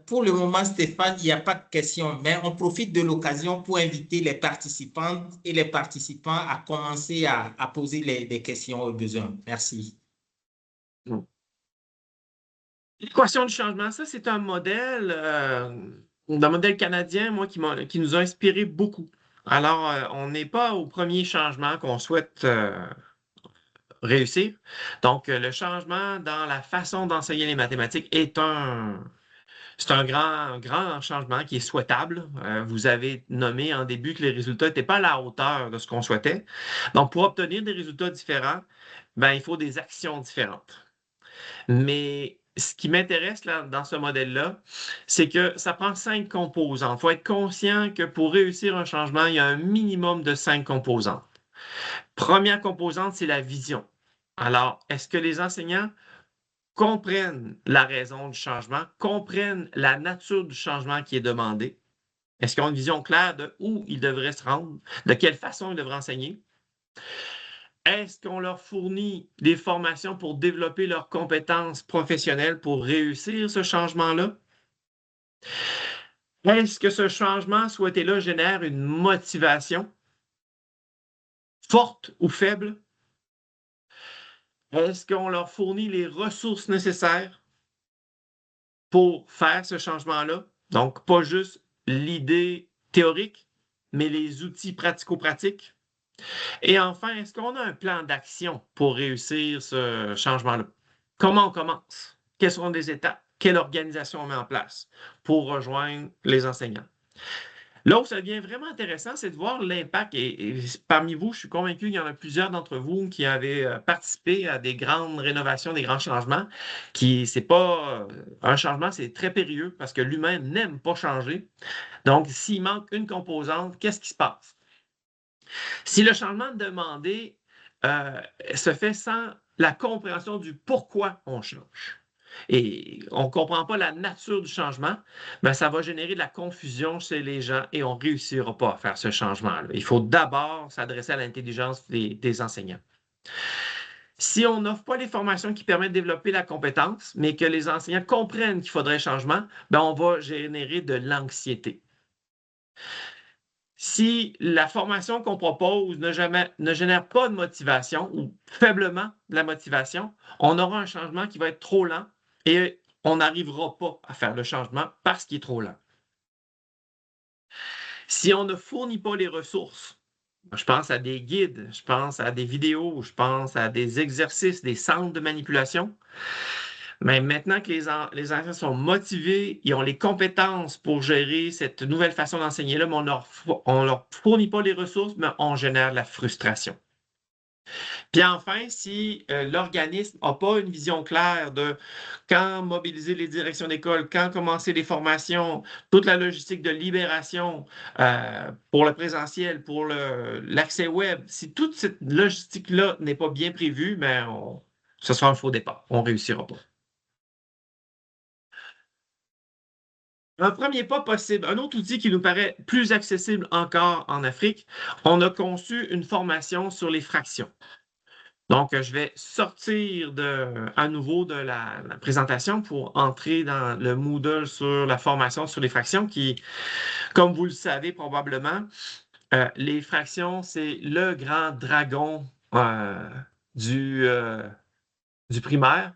Pour le moment, Stéphane, il n'y a pas de questions, mais on profite de l'occasion pour inviter les participantes et les participants à commencer à poser des questions au besoin. Merci. L'équation du changement, ça, c'est un modèle canadien, moi, qui nous a inspiré beaucoup. Alors, on n'est pas au premier changement qu'on souhaite réussir. Donc, le changement dans la façon d'enseigner les mathématiques c'est un grand changement qui est souhaitable. Vous avez nommé en début que les résultats n'étaient pas à la hauteur de ce qu'on souhaitait. Donc, pour obtenir des résultats différents, il faut des actions différentes. Mais ce qui m'intéresse dans ce modèle-là, c'est que ça prend 5 composantes. Il faut être conscient que pour réussir un changement, il y a un minimum de 5 composantes. Première composante, c'est la vision. Alors, est-ce que les enseignants comprennent la raison du changement, comprennent la nature du changement qui est demandé? Est-ce qu'ils ont une vision claire de où ils devraient se rendre, de quelle façon ils devraient enseigner? Est-ce qu'on leur fournit des formations pour développer leurs compétences professionnelles pour réussir ce changement-là? Est-ce que ce changement souhaité-là génère une motivation forte ou faible? Est-ce qu'on leur fournit les ressources nécessaires pour faire ce changement-là? Donc, pas juste l'idée théorique, mais les outils pratico-pratiques. Et enfin, est-ce qu'on a un plan d'action pour réussir ce changement-là? Comment on commence? Quelles seront les étapes? Quelle organisation on met en place pour rejoindre les enseignants? Là où ça devient vraiment intéressant, c'est de voir l'impact. Et parmi vous, je suis convaincu qu'il y en a plusieurs d'entre vous qui avaient participé à des grandes rénovations, des grands changements. C'est pas un changement, c'est très périlleux parce que l'humain n'aime pas changer. Donc, s'il manque une composante, qu'est-ce qui se passe? Si le changement demandé se fait sans la compréhension du pourquoi on change. Et on ne comprend pas la nature du changement, ben ça va générer de la confusion chez les gens et on ne réussira pas à faire ce changement-là. Il faut d'abord s'adresser à l'intelligence des enseignants. Si on n'offre pas les formations qui permettent de développer la compétence, mais que les enseignants comprennent qu'il faudrait un changement, ben on va générer de l'anxiété. Si la formation qu'on propose ne génère pas de motivation ou faiblement de la motivation, on aura un changement qui va être trop lent et on n'arrivera pas à faire le changement parce qu'il est trop lent. Si on ne fournit pas les ressources, je pense à des guides, je pense à des vidéos, je pense à des exercices, des centres de manipulation. Mais maintenant que les enseignants sont motivés, ils ont les compétences pour gérer cette nouvelle façon d'enseigner-là, mais on leur fournit pas les ressources, mais on génère de la frustration. Puis enfin, si l'organisme n'a pas une vision claire de quand mobiliser les directions d'école, quand commencer les formations, toute la logistique de libération pour le présentiel, pour l'accès web, si toute cette logistique-là n'est pas bien prévue, ben ce sera un faux départ. On ne réussira pas. Un premier pas possible, un autre outil qui nous paraît plus accessible encore en Afrique, on a conçu une formation sur les fractions. Donc, je vais sortir à nouveau de la présentation pour entrer dans le Moodle sur la formation sur les fractions qui, comme vous le savez probablement, les fractions, c'est le grand dragon du primaire.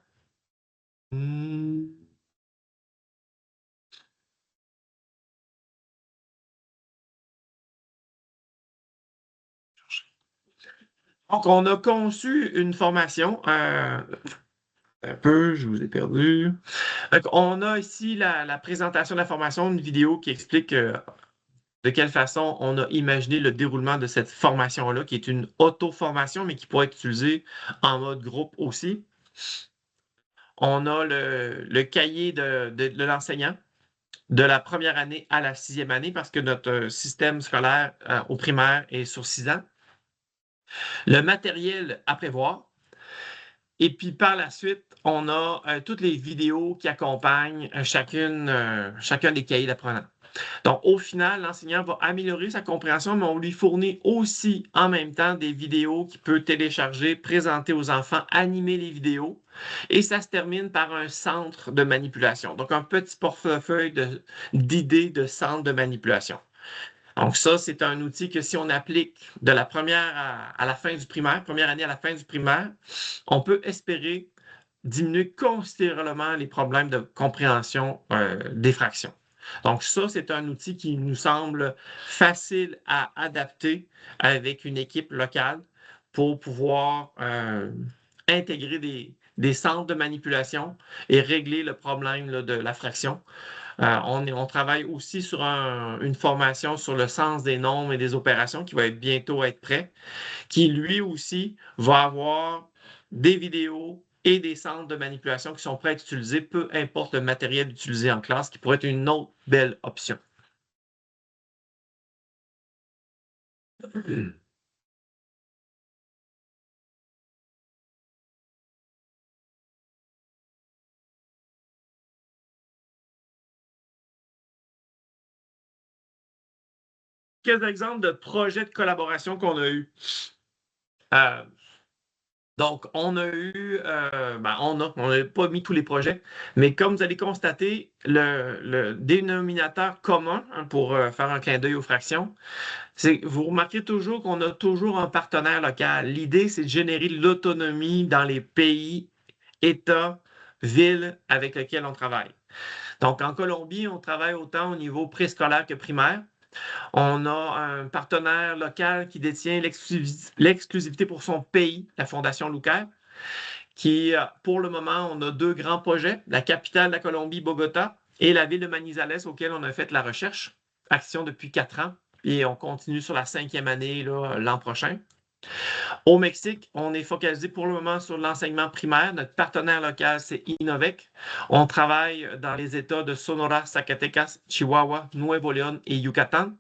Donc, on a conçu une formation. Un peu, je vous ai perdu. Donc, on a ici la présentation de la formation, une vidéo qui explique de quelle façon on a imaginé le déroulement de cette formation-là, qui est une auto-formation, mais qui pourrait être utilisée en mode groupe aussi. On a le cahier de l'enseignant de la première année à la 6e année, parce que notre système scolaire au primaire est sur 6 ans. Le matériel à prévoir. Et puis par la suite, on a toutes les vidéos qui accompagnent chacun des cahiers d'apprenants. Donc, au final, l'enseignant va améliorer sa compréhension, mais on lui fournit aussi en même temps des vidéos qu'il peut télécharger, présenter aux enfants, animer les vidéos. Et ça se termine par un centre de manipulation. Donc, un petit portefeuille d'idées de centre de manipulation. Donc, ça, c'est un outil que si on applique de la première à la fin du primaire, première année à la fin du primaire, on peut espérer diminuer considérablement les problèmes de compréhension des fractions. Donc, ça, c'est un outil qui nous semble facile à adapter avec une équipe locale pour pouvoir intégrer des centres de manipulation et régler le problème là, de la fraction. On travaille aussi sur une formation sur le sens des nombres et des opérations qui va bientôt être prêt, qui lui aussi va avoir des vidéos et des centres de manipulation qui sont prêts à être utilisés, peu importe le matériel utilisé en classe, qui pourrait être une autre belle option. Quelques exemples de projets de collaboration qu'on a eus. Donc, on n'a pas mis tous les projets, mais comme vous allez constater, le dénominateur commun, pour faire un clin d'œil aux fractions, c'est vous remarquez toujours qu'on a toujours un partenaire local. L'idée, c'est de générer de l'autonomie dans les pays, États, villes avec lesquels on travaille. Donc, en Colombie, on travaille autant au niveau préscolaire que primaire. On a un partenaire local qui détient l'exclusivité pour son pays, la Fondation Luker, qui, pour le moment, on a 2 grands projets, la capitale de la Colombie, Bogota, et la ville de Manizales, auquel on a fait la recherche, action depuis 4 ans, et on continue sur la 5e année l'an prochain. Au Mexique, on est focalisé pour le moment sur l'enseignement primaire. Notre partenaire local, c'est Innovec. On travaille dans les États de Sonora, Zacatecas, Chihuahua, Nuevo León et Yucatan.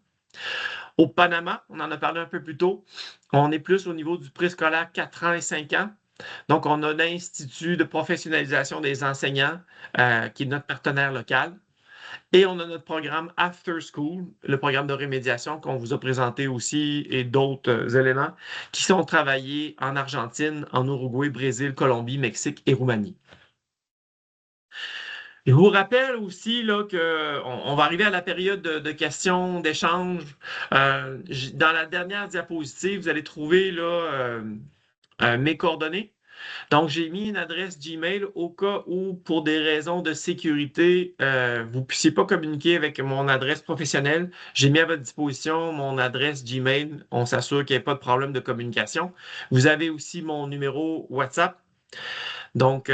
Au Panama, on en a parlé un peu plus tôt, on est plus au niveau du préscolaire 4 ans et 5 ans. Donc, on a l'Institut de professionnalisation des enseignants, qui est notre partenaire local. Et on a notre programme After School, le programme de rémédiation qu'on vous a présenté aussi, et d'autres éléments qui sont travaillés en Argentine, en Uruguay, Brésil, Colombie, Mexique et Roumanie. Je vous rappelle aussi là, qu'on va arriver à la période de questions, d'échanges. Dans la dernière diapositive, vous allez trouver là, mes coordonnées. Donc, j'ai mis une adresse Gmail au cas où, pour des raisons de sécurité, vous ne puissiez pas communiquer avec mon adresse professionnelle. J'ai mis à votre disposition mon adresse Gmail. On s'assure qu'il n'y ait pas de problème de communication. Vous avez aussi mon numéro WhatsApp. Donc,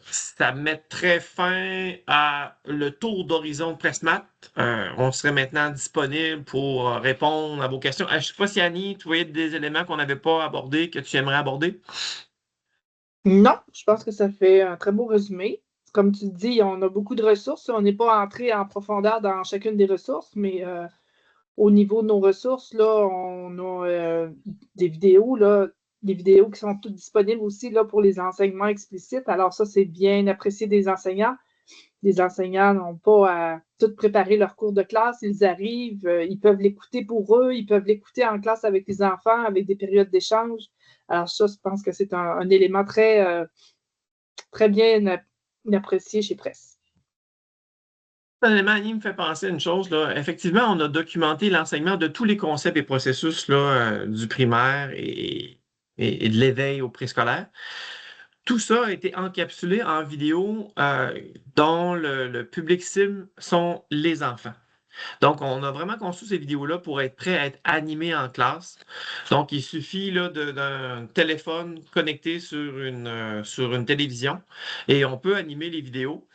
ça mettrait fin à le tour d'horizon de Pressmat. On serait maintenant disponible pour répondre à vos questions. Je ne sais pas si Annie, tu voyais des éléments qu'on n'avait pas abordés, que tu aimerais aborder? Non, je pense que ça fait un très beau résumé. Comme tu dis, on a beaucoup de ressources. On n'est pas entré en profondeur dans chacune des ressources, mais au niveau de nos ressources, là, on a des vidéos, là, des vidéos qui sont toutes disponibles aussi là, pour les enseignements explicites. Alors ça, c'est bien apprécié des enseignants. Les enseignants n'ont pas à tout préparer leur cours de classe. Ils arrivent, ils peuvent l'écouter pour eux, ils peuvent l'écouter en classe avec les enfants, avec des périodes d'échange. Alors ça, je pense que c'est un élément très, très bien apprécié chez Presse. Personnellement, Annie me fait penser à une chose. Là. Effectivement, on a documenté l'enseignement de tous les concepts et processus là, du primaire et de l'éveil au préscolaire. Tout ça a été encapsulé en vidéo dont le public cible sont les enfants. Donc, on a vraiment conçu ces vidéos-là pour être prêts à être animés en classe. Donc, il suffit là, d'un téléphone connecté sur une télévision et on peut animer les vidéos.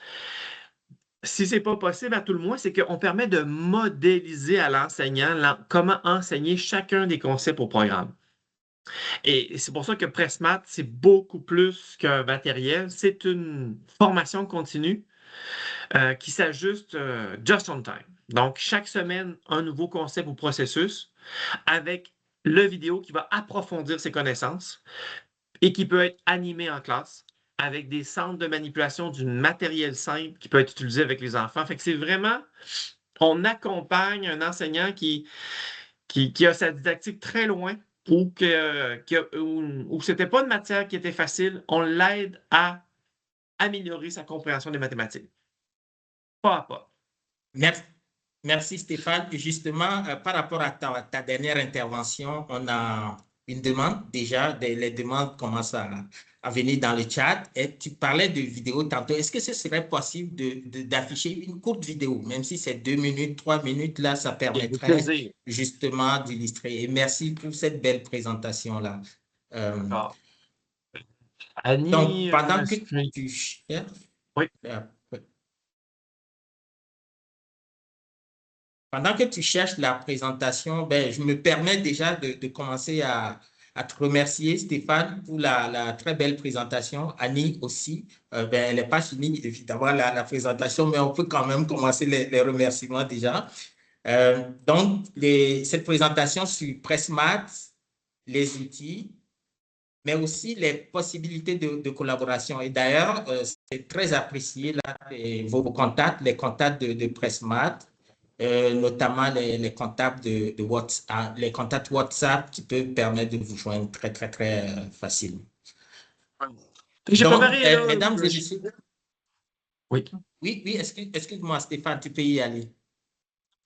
Si ce n'est pas possible, à tout le moins, c'est qu'on permet de modéliser à l'enseignant comment enseigner chacun des concepts au programme. Et c'est pour ça que Pressmat, c'est beaucoup plus qu'un matériel. C'est une formation continue qui s'ajuste just on time. Donc, chaque semaine, un nouveau concept ou processus avec le vidéo qui va approfondir ses connaissances et qui peut être animé en classe avec des centres de manipulation du matériel simple qui peut être utilisé avec les enfants. Fait que c'est vraiment, on accompagne un enseignant qui a sa didactique très loin ou où c'était pas une matière qui était facile, on l'aide à améliorer sa compréhension des mathématiques. Pas à pas. Merci Stéphane. Et justement, par rapport à ta dernière intervention, on a une demande déjà. Les demandes commencent à venir dans le chat. Et tu parlais de vidéo tantôt. Est-ce que ce serait possible d'afficher une courte vidéo, même si c'est 2 minutes, 3 minutes, là, ça permettrait justement d'illustrer. Et merci pour cette belle présentation-là. Annie, donc, pendant que tu cherches, oui. Pendant que tu cherches la présentation, ben, je me permets déjà de commencer à te remercier, Stéphane, pour la très belle présentation. Annie aussi. Ben, elle n'est pas finie, évidemment, la présentation, mais on peut quand même commencer les remerciements déjà. Donc, cette présentation sur Pressmat, les outils, mais aussi les possibilités de collaboration. Et d'ailleurs, c'est très apprécié là, vos contacts, les contacts de Pressmat. Notamment les contacts de WhatsApp, les contacts WhatsApp qui peuvent permettre de vous joindre très, très, très facilement. Donc, mesdames et messieurs. Oui. Oui, excuse-moi, Stéphane, tu peux y aller.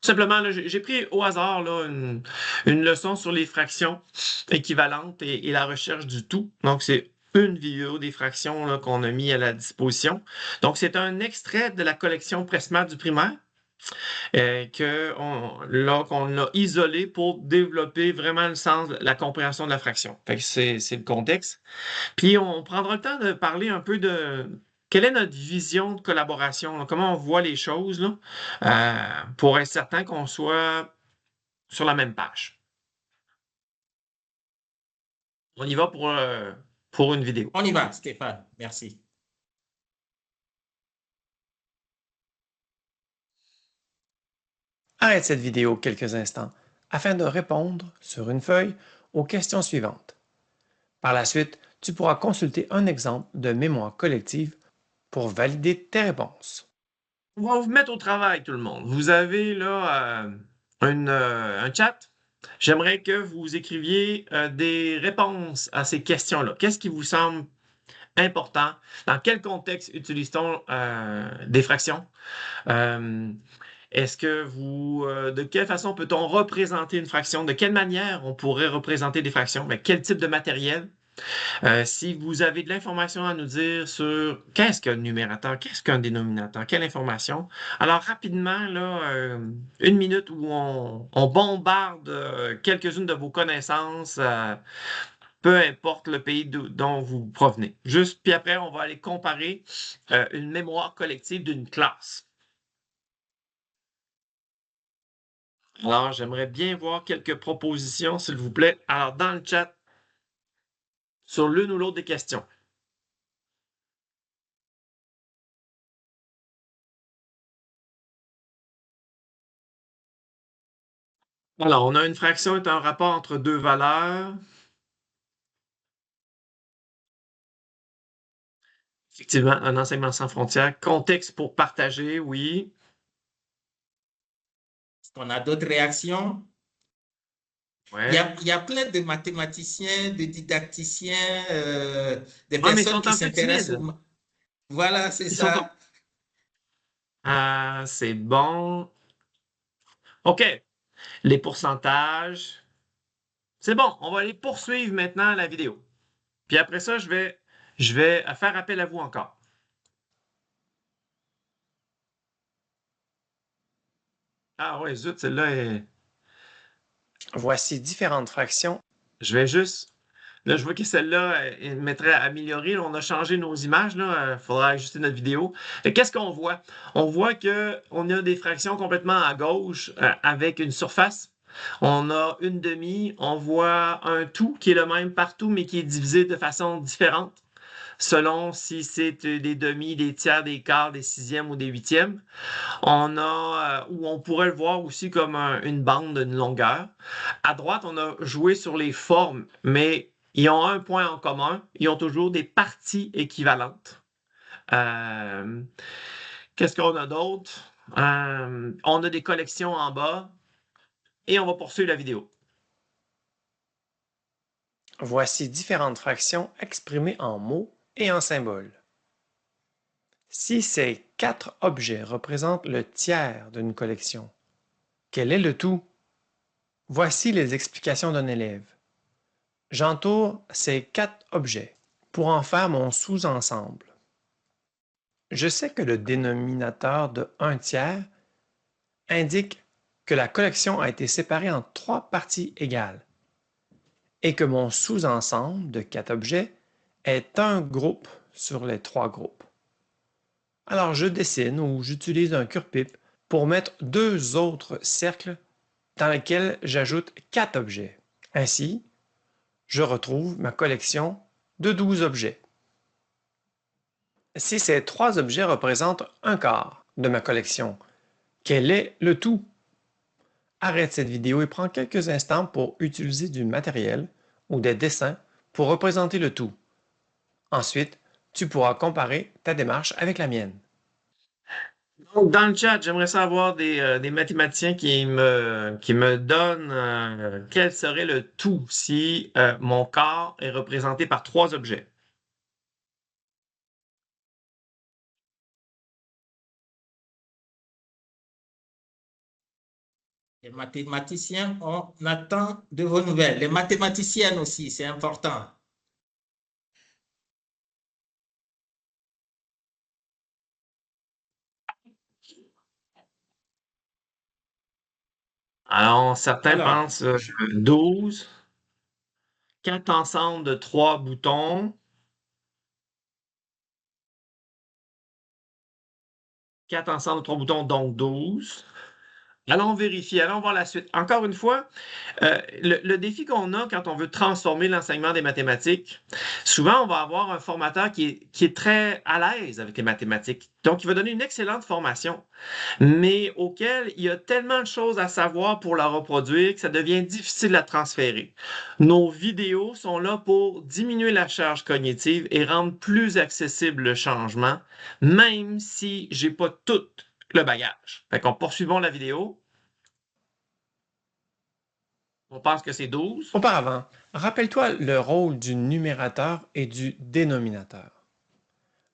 Simplement, j'ai pris au hasard là, une leçon sur les fractions équivalentes et la recherche du tout. Donc, c'est une vidéo des fractions qu'on a mis à la disposition. Donc, c'est un extrait de la collection Pressmat du primaire. Qu'on a isolé pour développer vraiment le sens, la compréhension de la fraction. C'est le contexte. Puis on prendra le temps de parler un peu de quelle est notre vision de collaboration, là, comment on voit les choses là, pour être certain qu'on soit sur la même page. On y va pour une vidéo. On y va, Stéphane. Merci. Arrête cette vidéo quelques instants afin de répondre sur une feuille aux questions suivantes. Par la suite, tu pourras consulter un exemple de mémoire collective pour valider tes réponses. On va vous mettre au travail, tout le monde. Vous avez là un chat. J'aimerais que vous écriviez des réponses à ces questions-là. Qu'est-ce qui vous semble important? Dans quel contexte utilise-t-on des fractions? Est-ce que de quelle façon peut-on représenter une fraction? De quelle manière on pourrait représenter des fractions? Mais quel type de matériel? Si vous avez de l'information à nous dire sur qu'est-ce qu'un numérateur, qu'est-ce qu'un dénominateur, quelle information, alors rapidement, là, une minute où on bombarde quelques-unes de vos connaissances, peu importe le pays dont vous provenez. Juste, puis après, on va aller comparer une mémoire collective d'une classe. Alors, j'aimerais bien voir quelques propositions, s'il vous plaît. Alors, dans le chat, sur l'une ou l'autre des questions. Alors, on a une fraction est un rapport entre deux valeurs. Effectivement, un enseignement sans frontières. Contexte pour partager, oui. Est-ce qu'on a d'autres réactions? Ouais. Il y a plein de mathématiciens, de didacticiens, des Ah, mais ils personnes sont qui un peu s'intéressent timides. Voilà, c'est Ils sont ça. Ah, c'est bon. OK. Les pourcentages. C'est bon, on va aller poursuivre maintenant la vidéo. Puis après ça, je vais faire appel à vous encore. Ah ouais, zut, celle-là est... Voici différentes fractions. Je vais juste... Là, je vois que celle-là mettrait à améliorer. Là, on a changé nos images. Il faudra ajuster notre vidéo. Et qu'est-ce qu'on voit? On voit qu'on a des fractions complètement à gauche avec une surface. On a une demi. On voit un tout qui est le même partout, mais qui est divisé de façon différente, selon si c'est des demi, des tiers, des quarts, des sixièmes ou des huitièmes. On a, ou on pourrait le voir aussi comme une bande d'une longueur. À droite, on a joué sur les formes, mais ils ont un point en commun. Ils ont toujours des parties équivalentes. Qu'est-ce qu'on a d'autre? On a des collections en bas et on va poursuivre la vidéo. Voici différentes fractions exprimées en mots et en symboles. Si ces 4 objets représentent le tiers d'une collection, quel est le tout? Voici les explications d'un élève. J'entoure ces 4 objets pour en faire mon sous-ensemble. Je sais que le dénominateur de 1 tiers indique que la collection a été séparée en 3 parties égales et que mon sous-ensemble de 4 objets est un groupe sur les 3 groupes. Alors je dessine ou j'utilise un cure-pipe pour mettre 2 autres cercles dans lesquels j'ajoute 4 objets. Ainsi, je retrouve ma collection de 12 objets. Si ces 3 objets représentent un quart de ma collection, quel est le tout? Arrête cette vidéo et prends quelques instants pour utiliser du matériel ou des dessins pour représenter le tout. Ensuite, tu pourras comparer ta démarche avec la mienne. Donc, dans le chat, j'aimerais savoir des mathématiciens qui me donnent quel serait le tout si mon corps est représenté par 3 objets. Les mathématiciens, on attend de vos nouvelles. Les mathématiciennes aussi, c'est important. Alors, certains Alors, pensent 12, 4 ensembles de 3 boutons, 4 ensembles de 3 boutons, donc 12. Allons vérifier, allons voir la suite. Encore une fois, le défi qu'on a quand on veut transformer l'enseignement des mathématiques, souvent, on va avoir un formateur qui est très à l'aise avec les mathématiques. Donc, il va donner une excellente formation, mais auquel il y a tellement de choses à savoir pour la reproduire que ça devient difficile à transférer. Nos vidéos sont là pour diminuer la charge cognitive et rendre plus accessible le changement, même si j'ai pas tout le bagage. Fait qu'on poursuivons la vidéo. On pense que c'est 12. Auparavant, rappelle-toi le rôle du numérateur et du dénominateur.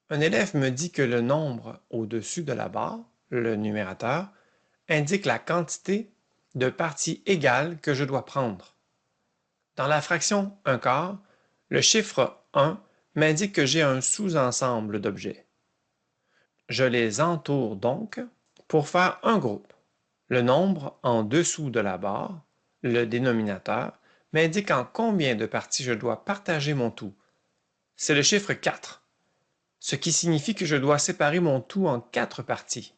Un élève me dit que le nombre au-dessus de la barre, le numérateur, indique la quantité de parties égales que je dois prendre. Dans la fraction 1/4, le chiffre 1 m'indique que j'ai un sous-ensemble d'objets. Je les entoure donc pour faire un groupe. Le nombre en dessous de la barre, le dénominateur, m'indique en combien de parties je dois partager mon tout. C'est le chiffre 4, ce qui signifie que je dois séparer mon tout en 4 parties.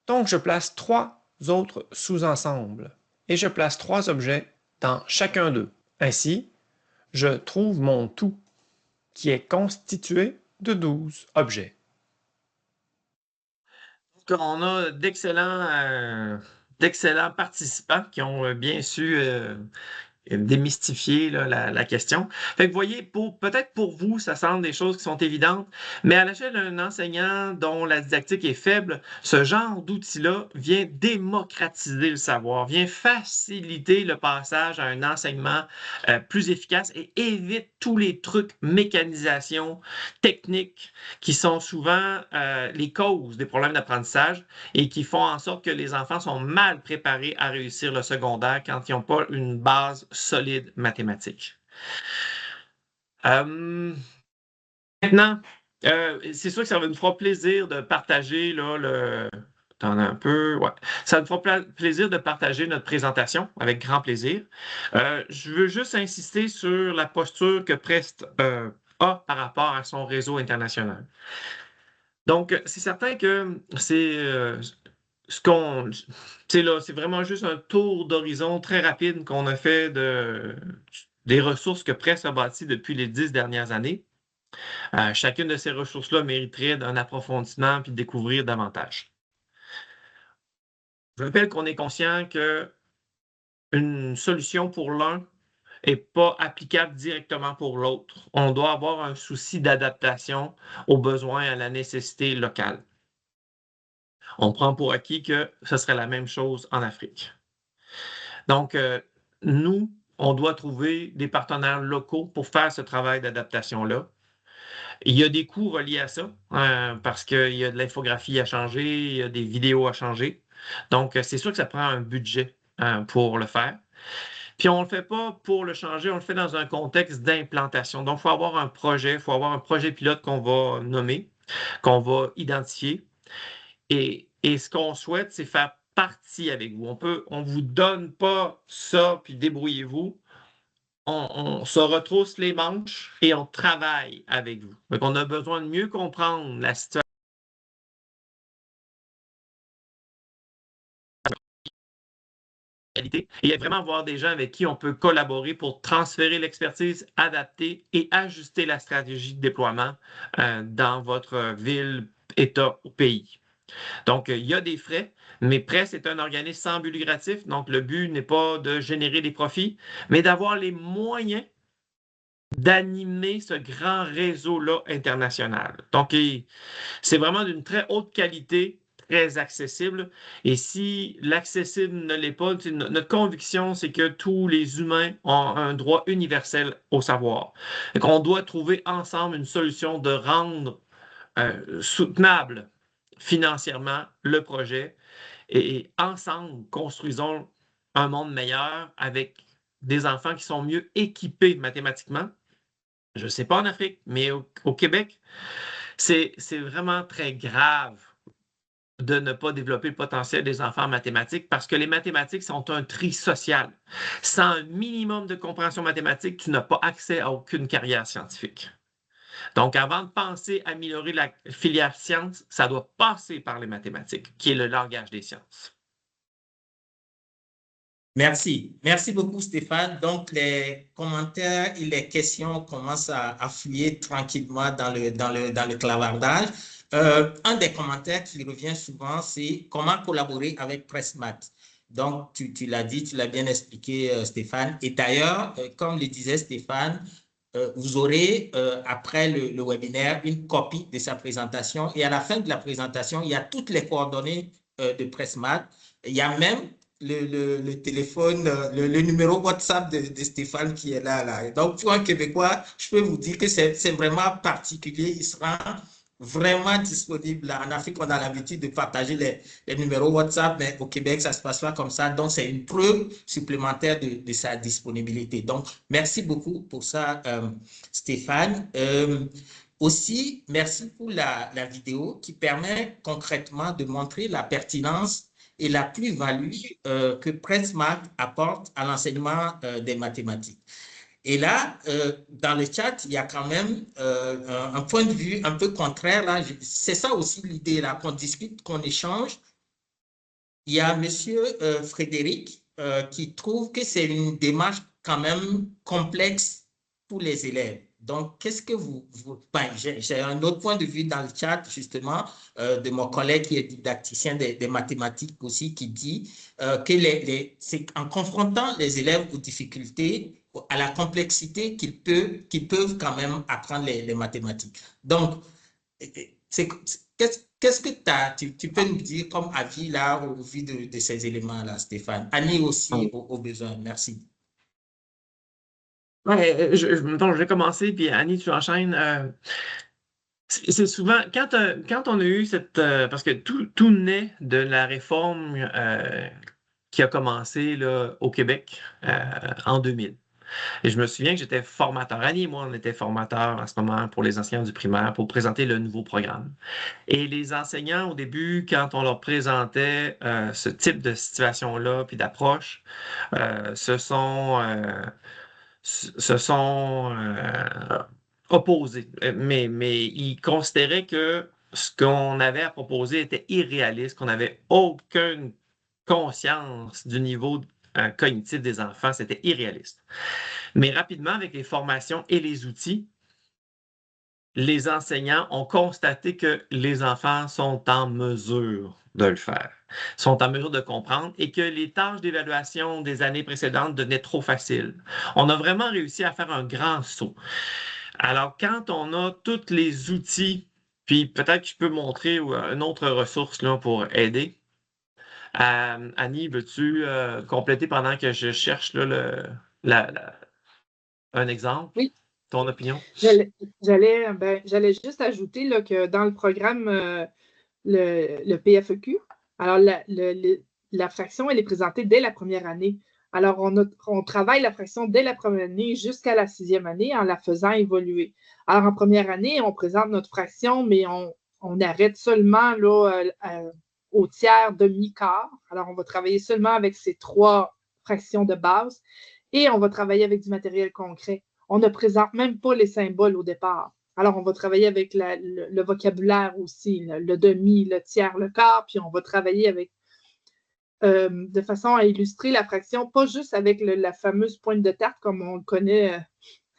Donc je place 3 autres sous-ensembles et je place 3 objets dans chacun d'eux. Ainsi, je trouve mon tout, qui est constitué de 12 objets. On a d'excellents participants qui ont bien su démystifier là, la question. Fait que vous voyez, peut-être pour vous, ça semble des choses qui sont évidentes, mais à l'échelle d'un enseignant dont la didactique est faible, ce genre d'outil-là vient démocratiser le savoir, vient faciliter le passage à un enseignement plus efficace et évite tous les trucs, mécanisation, techniques, qui sont souvent les causes des problèmes d'apprentissage et qui font en sorte que les enfants sont mal préparés à réussir le secondaire quand ils n'ont pas une base solide mathématique. Maintenant, c'est sûr que ça me fera plaisir de partager là, Attends un peu. Ouais. Ça me fera plaisir de partager notre présentation avec grand plaisir. Je veux juste insister sur la posture que Prest a par rapport à son réseau international. Donc, c'est certain que c'est vraiment juste un tour d'horizon très rapide qu'on a fait des ressources que Press a bâties depuis les 10 dernières années. Chacune de ces ressources-là mériterait d'un approfondissement puis de découvrir davantage. Je rappelle qu'on est conscient qu'une solution pour l'un n'est pas applicable directement pour l'autre. On doit avoir un souci d'adaptation aux besoins et à la nécessité locale. On prend pour acquis que ce serait la même chose en Afrique. Donc, nous, on doit trouver des partenaires locaux pour faire ce travail d'adaptation-là. Il y a des coûts reliés à ça, parce qu'il y a de l'infographie à changer, il y a des vidéos à changer. Donc, c'est sûr que ça prend un budget pour le faire. Puis, on ne le fait pas pour le changer, on le fait dans un contexte d'implantation. Donc, il faut avoir un projet, il faut avoir un projet pilote qu'on va nommer, qu'on va identifier. Et ce qu'on souhaite, c'est faire partie avec vous. On vous donne pas ça, puis débrouillez-vous. On se retrousse les manches et on travaille avec vous. Donc, on a besoin de mieux comprendre la situation. Et vraiment avoir des gens avec qui on peut collaborer pour transférer l'expertise, adapter et ajuster la stratégie de déploiement dans votre ville, État ou pays. Donc, il y a des frais, mais Press est un organisme sans but lucratif. Donc, le but n'est pas de générer des profits, mais d'avoir les moyens d'animer ce grand réseau-là international. Donc, c'est vraiment d'une très haute qualité, très accessible. Et si l'accessible ne l'est pas, notre conviction, c'est que tous les humains ont un droit universel au savoir. Et qu'on doit trouver ensemble une solution de rendre soutenable financièrement le projet et ensemble, construisons un monde meilleur avec des enfants qui sont mieux équipés mathématiquement. Je ne sais pas en Afrique, mais au Québec, c'est vraiment très grave de ne pas développer le potentiel des enfants en mathématiques parce que les mathématiques sont un tri social. Sans un minimum de compréhension mathématique, tu n'as pas accès à aucune carrière scientifique. Donc, avant de penser à améliorer la filière sciences, ça doit passer par les mathématiques, qui est le langage des sciences. Merci. Merci beaucoup, Stéphane. Donc, les commentaires et les questions commencent à affluer tranquillement dans le clavardage. Un des commentaires qui revient souvent, c'est comment collaborer avec Pressmat. Donc, tu l'as dit, tu l'as bien expliqué, Stéphane. Et d'ailleurs, comme le disait Stéphane, vous aurez, après le webinaire, une copie de sa présentation. Et à la fin de la présentation, il y a toutes les coordonnées de Pressmat. Il y a même le téléphone, le numéro WhatsApp de Stéphane qui est là. Donc, pour un Québécois, je peux vous dire que c'est vraiment particulier. Il sera vraiment disponible. En Afrique, on a l'habitude de partager les numéros WhatsApp, mais au Québec, ça ne se passe pas comme ça. Donc, c'est une preuve supplémentaire de sa disponibilité. Donc, merci beaucoup pour ça, Stéphane. Aussi, merci pour la vidéo qui permet concrètement de montrer la pertinence et la plus-value que Pressmat apporte à l'enseignement des mathématiques. Et là, dans le chat, il y a quand même un point de vue un peu contraire. C'est ça aussi l'idée, là, qu'on discute, qu'on échange. Il y a M. Frédéric qui trouve que c'est une démarche quand même complexe pour les élèves. Donc, qu'est-ce que j'ai un autre point de vue dans le chat, justement, de mon collègue qui est didacticien des mathématiques aussi, qui dit que c'est en confrontant les élèves aux difficultés, à la complexité qu'ils peuvent quand même apprendre les mathématiques. Donc, qu'est-ce que tu peux nous dire comme avis là, au vu de ces éléments-là, Stéphane? Annie aussi, au besoin. Merci. Ouais, je vais commencer, puis Annie, tu enchaînes. C'est souvent, quand on a eu cette... parce que tout naît de la réforme qui a commencé là, au Québec en 2000. Et je me souviens que j'étais formateur. Annie et moi, on était formateurs en ce moment pour les enseignants du primaire pour présenter le nouveau programme. Et les enseignants, au début, quand on leur présentait ce type de situation-là puis d'approche, se sont opposés. Mais ils considéraient que ce qu'on avait à proposer était irréaliste, qu'on n'avait aucune conscience du niveau cognitif des enfants, c'était irréaliste. Mais rapidement, avec les formations et les outils, les enseignants ont constaté que les enfants sont en mesure de le faire, sont en mesure de comprendre et que les tâches d'évaluation des années précédentes devenaient trop faciles. On a vraiment réussi à faire un grand saut. Alors, quand on a tous les outils, puis peut-être que je peux montrer une autre ressource là, pour aider. Annie, veux-tu compléter pendant que je cherche là, un exemple? Oui. Ton opinion? J'allais juste ajouter là, que dans le programme, le PFEQ, alors la fraction, elle est présentée dès la première année. Alors, on travaille la fraction dès la première année jusqu'à la 6e année en la faisant évoluer. Alors, en première année, on présente notre fraction, mais on arrête seulement là, au tiers, demi-quart. Alors, on va travailler seulement avec ces 3 fractions de base et on va travailler avec du matériel concret. On ne présente même pas les symboles au départ. Alors, on va travailler avec le vocabulaire aussi, le demi, le tiers, le quart, puis on va travailler avec de façon à illustrer la fraction, pas juste avec la fameuse pointe de tarte comme on le connaît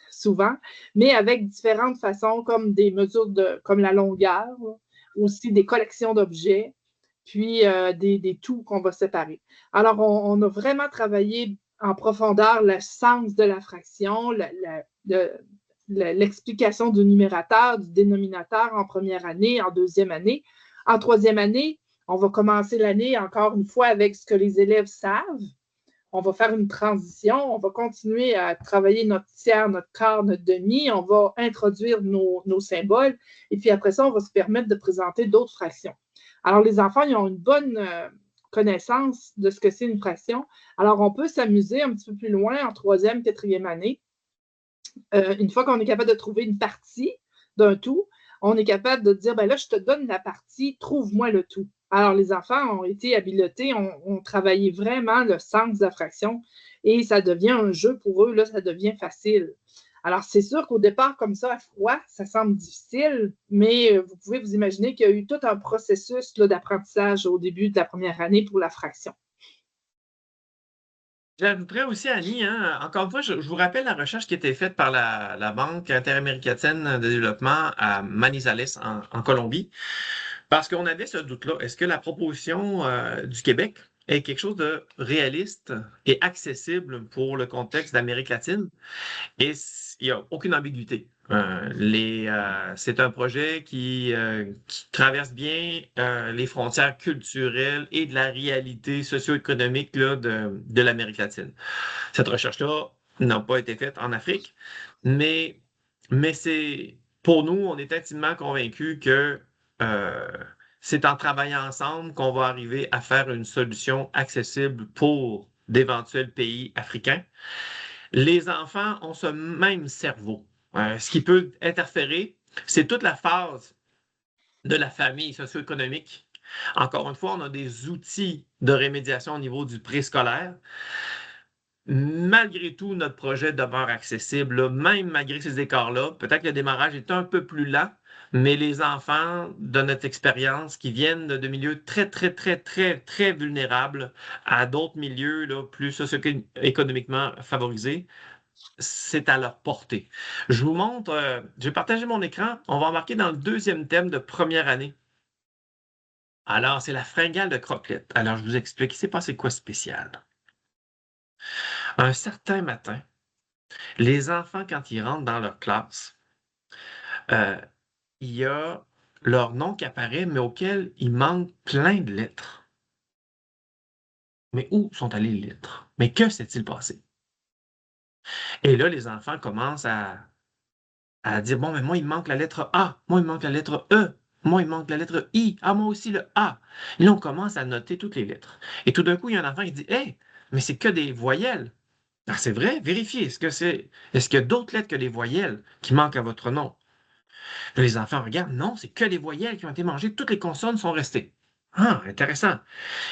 souvent, mais avec différentes façons comme des mesures comme la longueur, aussi des collections d'objets, puis des tout qu'on va séparer. Alors, on a vraiment travaillé en profondeur le sens de la fraction, l'explication du numérateur, du dénominateur en première année, en deuxième année. En troisième année, on va commencer l'année encore une fois avec ce que les élèves savent. On va faire une transition, on va continuer à travailler notre tiers, notre quart, notre demi, on va introduire nos symboles et puis après ça, on va se permettre de présenter d'autres fractions. Alors, les enfants, ils ont une bonne connaissance de ce que c'est une fraction. Alors, on peut s'amuser un petit peu plus loin en troisième, quatrième année. Une fois qu'on est capable de trouver une partie d'un tout, on est capable de dire, ben là, je te donne la partie, trouve-moi le tout. Alors, les enfants ont été habilités, ont travaillé vraiment le sens de la fraction et ça devient un jeu pour eux, là, ça devient facile. Alors, c'est sûr qu'au départ, comme ça, à froid, ça semble difficile, mais vous pouvez vous imaginer qu'il y a eu tout un processus d'apprentissage au début de la première année pour la fraction. J'ajouterais aussi, Annie, encore une fois, je vous rappelle la recherche qui a été faite par la Banque interaméricaine de développement à Manizales, en Colombie, parce qu'on avait ce doute-là. Est-ce que la proposition du Québec est quelque chose de réaliste et accessible pour le contexte d'Amérique latine? Et il n'y a aucune ambiguïté. C'est un projet qui traverse bien les frontières culturelles et de la réalité socio-économique là, de l'Amérique latine. Cette recherche-là n'a pas été faite en Afrique, mais, pour nous, on est intimement convaincus que euh, c'est en travaillant ensemble qu'on va arriver à faire une solution accessible pour d'éventuels pays africains. Les enfants ont ce même cerveau. Ce qui peut interférer, c'est toute la phase de la famille socio-économique. Encore une fois, on a des outils de rémédiation au niveau du préscolaire. Malgré tout, notre projet demeure accessible, là, même malgré ces écarts-là. Peut-être que le démarrage est un peu plus lent, mais les enfants, de notre expérience, qui viennent de milieux très, très, très, très, très vulnérables à d'autres milieux là, plus socio-économiquement favorisés, c'est à leur portée. Je vous montre, je vais partager mon écran. On va embarquer dans le deuxième thème de première année. Alors, c'est la fringale de Croquette. Alors, je vous explique, il s'est passé quoi de spécial? Un certain matin, les enfants, quand ils rentrent dans leur classe, euh, il y a leur nom qui apparaît, mais auquel il manque plein de lettres. Mais où sont allées les lettres? Mais que s'est-il passé? Et là, les enfants commencent à dire, bon, mais moi, il me manque la lettre A, moi, il me manque la lettre E, moi, il me manque la lettre I, ah, moi aussi le A. Et là, on commence à noter toutes les lettres. Et tout d'un coup, il y a un enfant qui dit, hey, mais c'est que des voyelles. Ah, c'est vrai, vérifiez. Est-ce qu'il y a d'autres lettres que des voyelles qui manquent à votre nom? Là, les enfants regardent, non, c'est que des voyelles qui ont été mangées, toutes les consonnes sont restées. Ah, intéressant.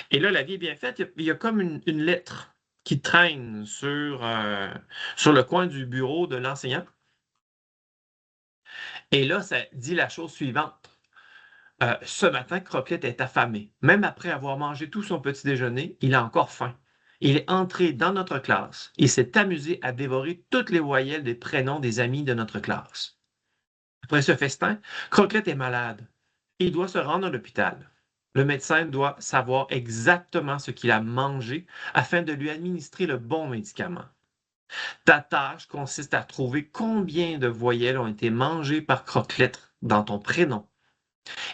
Et là, la vie est bien faite, il y a comme une lettre qui traîne sur le coin du bureau de l'enseignant. Et là, ça dit la chose suivante. Ce matin, Croquette est affamé. Même après avoir mangé tout son petit déjeuner, il a encore faim. Il est entré dans notre classe. Il s'est amusé à dévorer toutes les voyelles des prénoms des amis de notre classe. Après ce festin, Croquette est malade. Il doit se rendre à l'hôpital. Le médecin doit savoir exactement ce qu'il a mangé afin de lui administrer le bon médicament. Ta tâche consiste à trouver combien de voyelles ont été mangées par Croquette dans ton prénom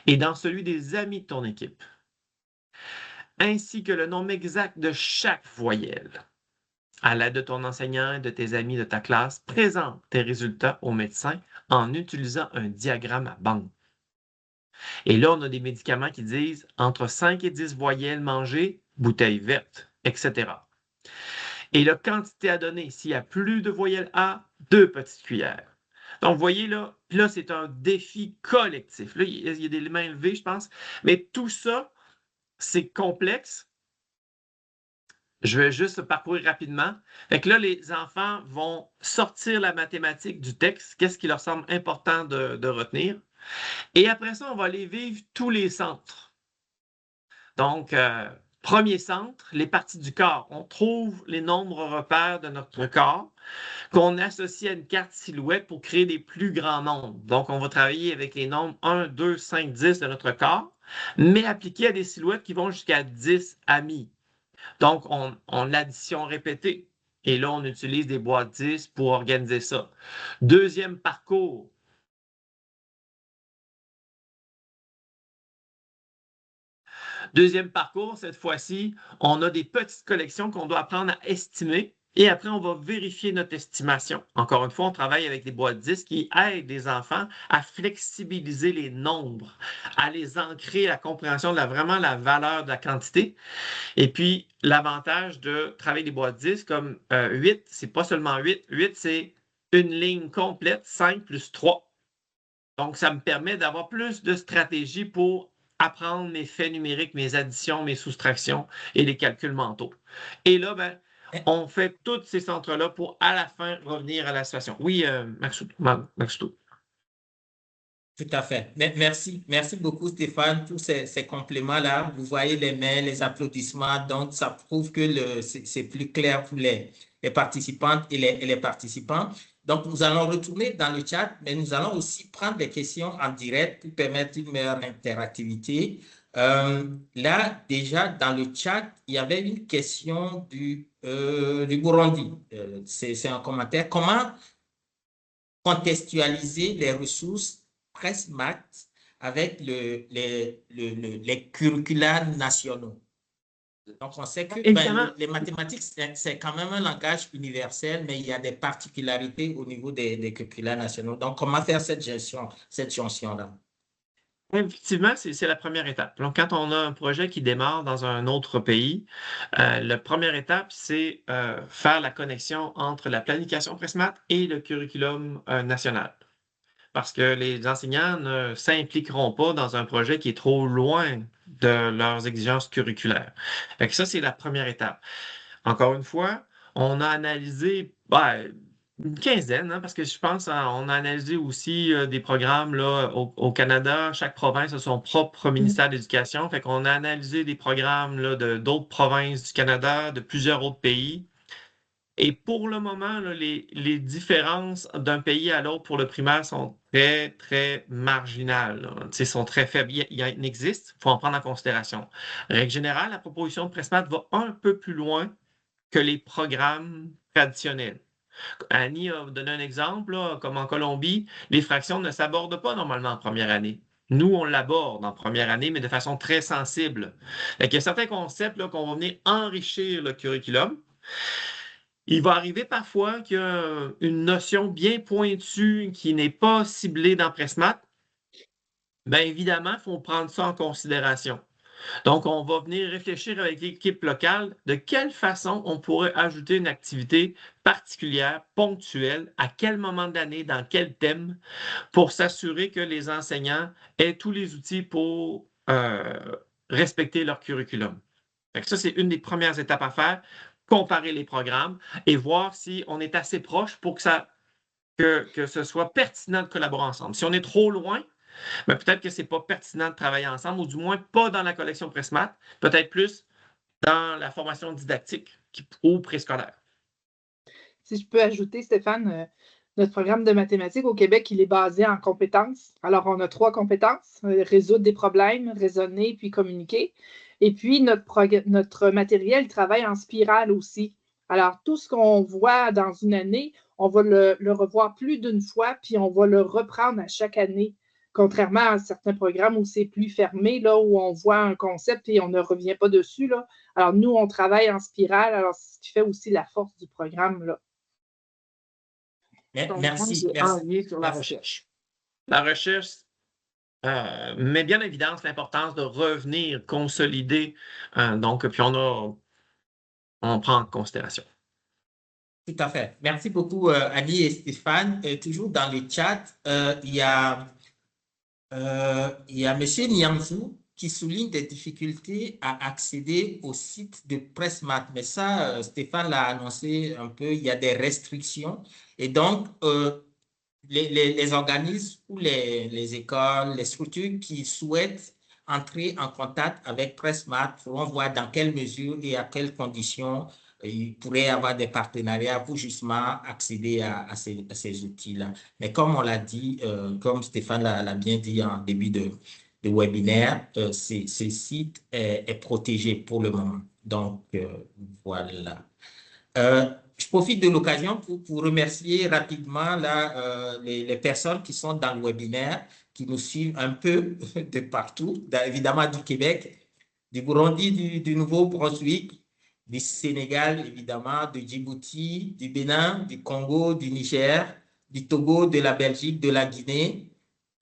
et dans celui des amis de ton équipe, ainsi que le nombre exact de chaque voyelle. À l'aide de ton enseignant et de tes amis de ta classe, présente tes résultats au médecin en utilisant un diagramme à bande. Et là, on a des médicaments qui disent entre 5 et 10 voyelles mangées, bouteille verte, etc. Et la quantité à donner, s'il y a plus de voyelles A, 2 petites cuillères. Donc, vous voyez, là c'est un défi collectif. Là, il y a des mains levées, je pense. Mais tout ça, c'est complexe. Je vais juste parcourir rapidement. Fait que là, les enfants vont sortir la mathématique du texte. Qu'est-ce qui leur semble important de retenir? Et après ça, on va aller vivre tous les centres. Donc, premier centre, les parties du corps. On trouve les nombres repères de notre corps qu'on associe à une carte silhouette pour créer des plus grands nombres. Donc, on va travailler avec les nombres 1, 2, 5, 10 de notre corps, mais appliqués à des silhouettes qui vont jusqu'à 10 amis. Donc, on l'addition répétée. Et là, on utilise des boîtes 10 pour organiser ça. Deuxième parcours. Deuxième parcours, cette fois-ci, on a des petites collections qu'on doit apprendre à estimer. Et après, on va vérifier notre estimation. Encore une fois, on travaille avec des boîtes 10 qui aident les enfants à flexibiliser les nombres, à les ancrer à la compréhension de vraiment la valeur de la quantité. Et puis, l'avantage de travailler des boîtes 10 comme 8, c'est pas seulement 8. 8, c'est une ligne complète, 5 plus 3. Donc, ça me permet d'avoir plus de stratégies pour apprendre mes faits numériques, mes additions, mes soustractions et les calculs mentaux. Et là, on fait tous ces centres-là pour, à la fin, revenir à la situation. Oui, Maxoutou. Tout à fait. Merci, merci beaucoup Stéphane, tous ces compléments-là. Vous voyez les mains, les applaudissements, donc ça prouve que c'est plus clair pour les participantes et les participants. Donc nous allons retourner dans le chat, mais nous allons aussi prendre des questions en direct pour permettre une meilleure interactivité. Là, déjà, dans le chat, il y avait une question du Burundi. C'est un commentaire. Comment contextualiser les ressources Pressmat avec les curricula nationaux? Donc, on sait que les mathématiques, c'est quand même un langage universel, mais il y a des particularités au niveau des curricula nationaux. Donc, comment faire cette jonction-là? Effectivement, c'est la première étape. Donc, quand on a un projet qui démarre dans un autre pays, la première étape, c'est faire la connexion entre la planification Pressmat et le curriculum national. Parce que les enseignants ne s'impliqueront pas dans un projet qui est trop loin de leurs exigences curriculaires. Fait que ça, c'est la première étape. Encore une fois, on a analysé une quinzaine, parce que je pense on a analysé aussi des programmes là, au Canada. Chaque province a son propre ministère de l'Éducation. Fait qu'on a analysé des programmes là, d'autres provinces du Canada, de plusieurs autres pays. Et pour le moment, là, les différences d'un pays à l'autre pour le primaire sont très, très marginales. Sont très faibles. Il y en existe, il faut en prendre en considération. Règle générale, la proposition de Pressmat va un peu plus loin que les programmes traditionnels. Annie a donné un exemple, là, comme en Colombie, les fractions ne s'abordent pas normalement en première année. Nous, on l'aborde en première année, mais de façon très sensible. Il y a certains concepts qu'on va venir enrichir le curriculum. Il va arriver parfois qu'il y a une notion bien pointue qui n'est pas ciblée dans Pressmat. Bien évidemment, il faut prendre ça en considération. Donc, on va venir réfléchir avec l'équipe locale de quelle façon on pourrait ajouter une activité particulière, ponctuelle, à quel moment de l'année, dans quel thème, pour s'assurer que les enseignants aient tous les outils pour respecter leur curriculum. Fait que ça, c'est une des premières étapes à faire, comparer les programmes et voir si on est assez proche pour que ce soit pertinent de collaborer ensemble. Si on est trop loin, mais peut-être que ce n'est pas pertinent de travailler ensemble, ou du moins pas dans la collection Pressmat, peut-être plus dans la formation didactique ou préscolaire. Si je peux ajouter, Stéphane, notre programme de mathématiques au Québec, il est basé en compétences. Alors, on a 3 compétences, résoudre des problèmes, raisonner, puis communiquer. Et puis, notre matériel travaille en spirale aussi. Alors, tout ce qu'on voit dans une année, on va le revoir plus d'une fois, puis on va le reprendre à chaque année. Contrairement à certains programmes où c'est plus fermé, là, où on voit un concept et on ne revient pas dessus, là. Alors, nous, on travaille en spirale. Alors, c'est ce qui fait aussi la force du programme, là. Merci. Sur la recherche. La recherche met bien en évidence l'importance de revenir consolider. Donc, puis on prend en considération. Tout à fait. Merci beaucoup, Annie et Stéphane. Toujours dans le chat, il y a M. Niamzou qui souligne des difficultés à accéder au site de Pressmat. Mais ça, Stéphane l'a annoncé un peu, il y a des restrictions. Et donc, les organismes ou les écoles, les structures qui souhaitent entrer en contact avec Pressmat pourront voir dans quelle mesure et à quelles conditions il pourrait y avoir des partenariats pour justement accéder à ces outils-là. Mais comme on l'a dit, comme Stéphane l'a bien dit en début de webinaire, ce site est protégé pour le moment. Donc, voilà. Je profite de l'occasion pour remercier rapidement là, les personnes qui sont dans le webinaire, qui nous suivent un peu de partout, évidemment du Québec, du Burundi, du Nouveau-Brunswick, du Sénégal, évidemment, de Djibouti, du Bénin, du Congo, du Niger, du Togo, de la Belgique, de la Guinée,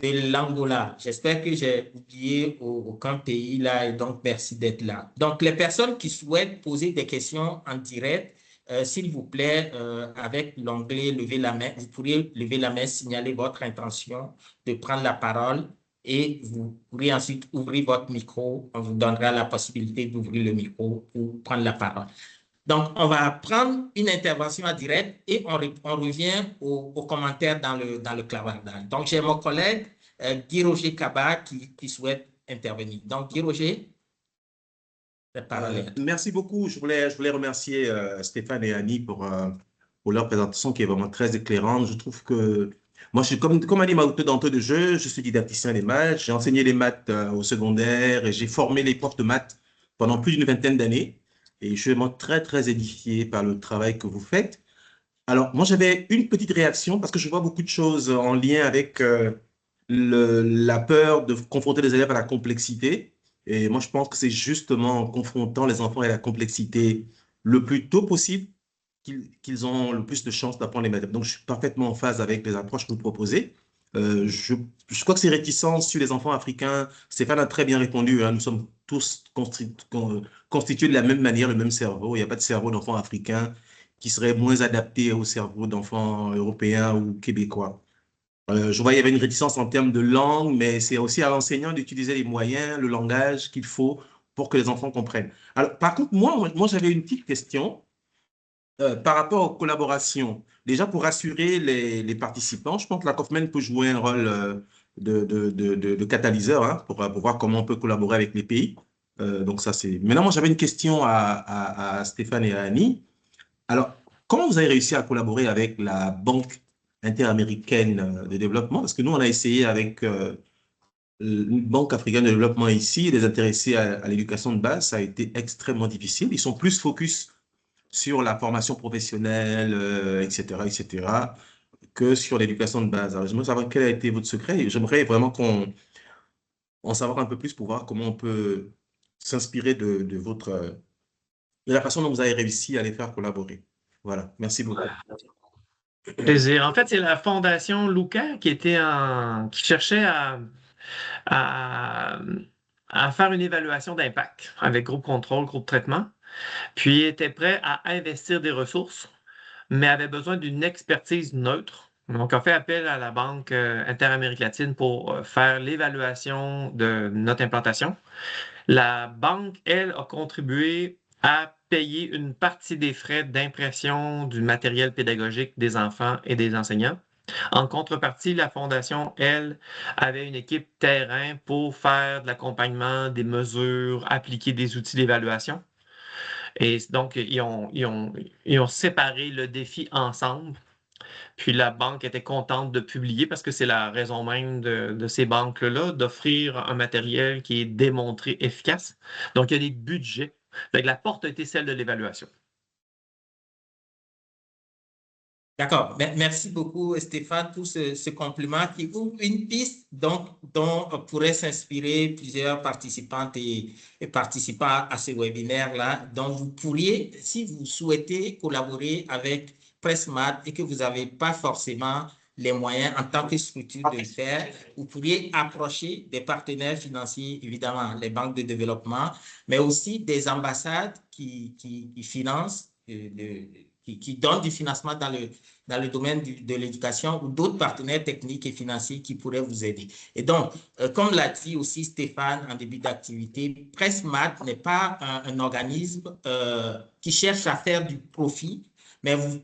de l'Angola. J'espère que j'ai oublié aucun pays là et donc merci d'être là. Donc, les personnes qui souhaitent poser des questions en direct, s'il vous plaît, avec l'onglet « Lever la main », vous pourriez lever la main, signaler votre intention de prendre la parole et vous pourrez ensuite ouvrir votre micro. On vous donnera la possibilité d'ouvrir le micro pour prendre la parole. Donc, on va prendre une intervention en direct et on revient aux commentaires dans le clavardage. Donc, j'ai mon collègue Guy Roger Kaba qui souhaite intervenir. Donc, Guy Roger, la parole est à toi. Merci beaucoup. Je voulais remercier Stéphane et Annie pour leur présentation qui est vraiment très éclairante. Je trouve que moi, je suis comme animateur d'entrée de jeu, je suis didacticien des maths. J'ai enseigné les maths au secondaire et j'ai formé les profs de maths pendant plus d'une vingtaine d'années. Et je suis vraiment très, très édifié par le travail que vous faites. Alors, moi, j'avais une petite réaction parce que je vois beaucoup de choses en lien avec la peur de confronter les élèves à la complexité. Et moi, je pense que c'est justement en confrontant les enfants à la complexité le plus tôt possible qu'ils ont le plus de chances d'apprendre les mathématiques. Donc, je suis parfaitement en phase avec les approches que vous proposez. Je crois que ces réticences sur les enfants africains, Stéphane a très bien répondu, hein, nous sommes tous constitués de la même manière, le même cerveau. Il n'y a pas de cerveau d'enfant africain qui serait moins adapté au cerveau d'enfants européens ou québécois. Je vois qu'il y avait une réticence en termes de langue, mais c'est aussi à l'enseignant d'utiliser les moyens, le langage qu'il faut pour que les enfants comprennent. Alors, par contre, moi j'avais une petite question par rapport aux collaborations. Déjà, pour rassurer les participants, je pense que la Kaufmann peut jouer un rôle de catalyseur hein, pour voir comment on peut collaborer avec les pays. Donc, ça, c'est... Maintenant, moi, j'avais une question à Stéphane et à Annie. Alors, comment vous avez réussi à collaborer avec la Banque interaméricaine de développement? Parce que nous, on a essayé avec une Banque africaine de développement ici, les intéresser à l'éducation de base, ça a été extrêmement difficile. Ils sont plus focus sur la formation professionnelle, etc., que sur l'éducation de base. Alors, j'aimerais savoir quel a été votre secret. J'aimerais vraiment en savoir un peu plus pour voir comment on peut s'inspirer de la façon dont vous avez réussi à les faire collaborer. Voilà, merci beaucoup. Plaisir. En fait, c'est la Fondation Luca qui cherchait à, à faire une évaluation d'impact avec groupe contrôle, groupe traitement, puis était prêt à investir des ressources, mais avait besoin d'une expertise neutre. Donc, on fait appel à la Banque Interamérique latine pour faire l'évaluation de notre implantation. La banque, elle, a contribué à payer une partie des frais d'impression du matériel pédagogique des enfants et des enseignants. En contrepartie, la Fondation, elle, avait une équipe terrain pour faire de l'accompagnement, des mesures, appliquer des outils d'évaluation. Et donc, ils ont séparé le défi ensemble. Puis la banque était contente de publier parce que c'est la raison même de ces banques-là, d'offrir un matériel qui est démontré efficace. Donc, il y a des budgets. Donc, la porte a été celle de l'évaluation. D'accord. Merci beaucoup, Stéphane, pour ce compliment qui ouvre une piste dont pourraient s'inspirer plusieurs participantes et participants à ce webinaire-là, dont vous pourriez, si vous souhaitez collaborer avec PressMath et que vous n'avez pas forcément les moyens en tant que structure de le faire, vous pourriez approcher des partenaires financiers, évidemment, les banques de développement, mais aussi des ambassades qui financent qui donnent du financement dans le domaine de l'éducation ou d'autres partenaires techniques et financiers qui pourraient vous aider. Et donc, comme l'a dit aussi Stéphane en début d'activité, PressMath n'est pas un organisme qui cherche à faire du profit, mais vous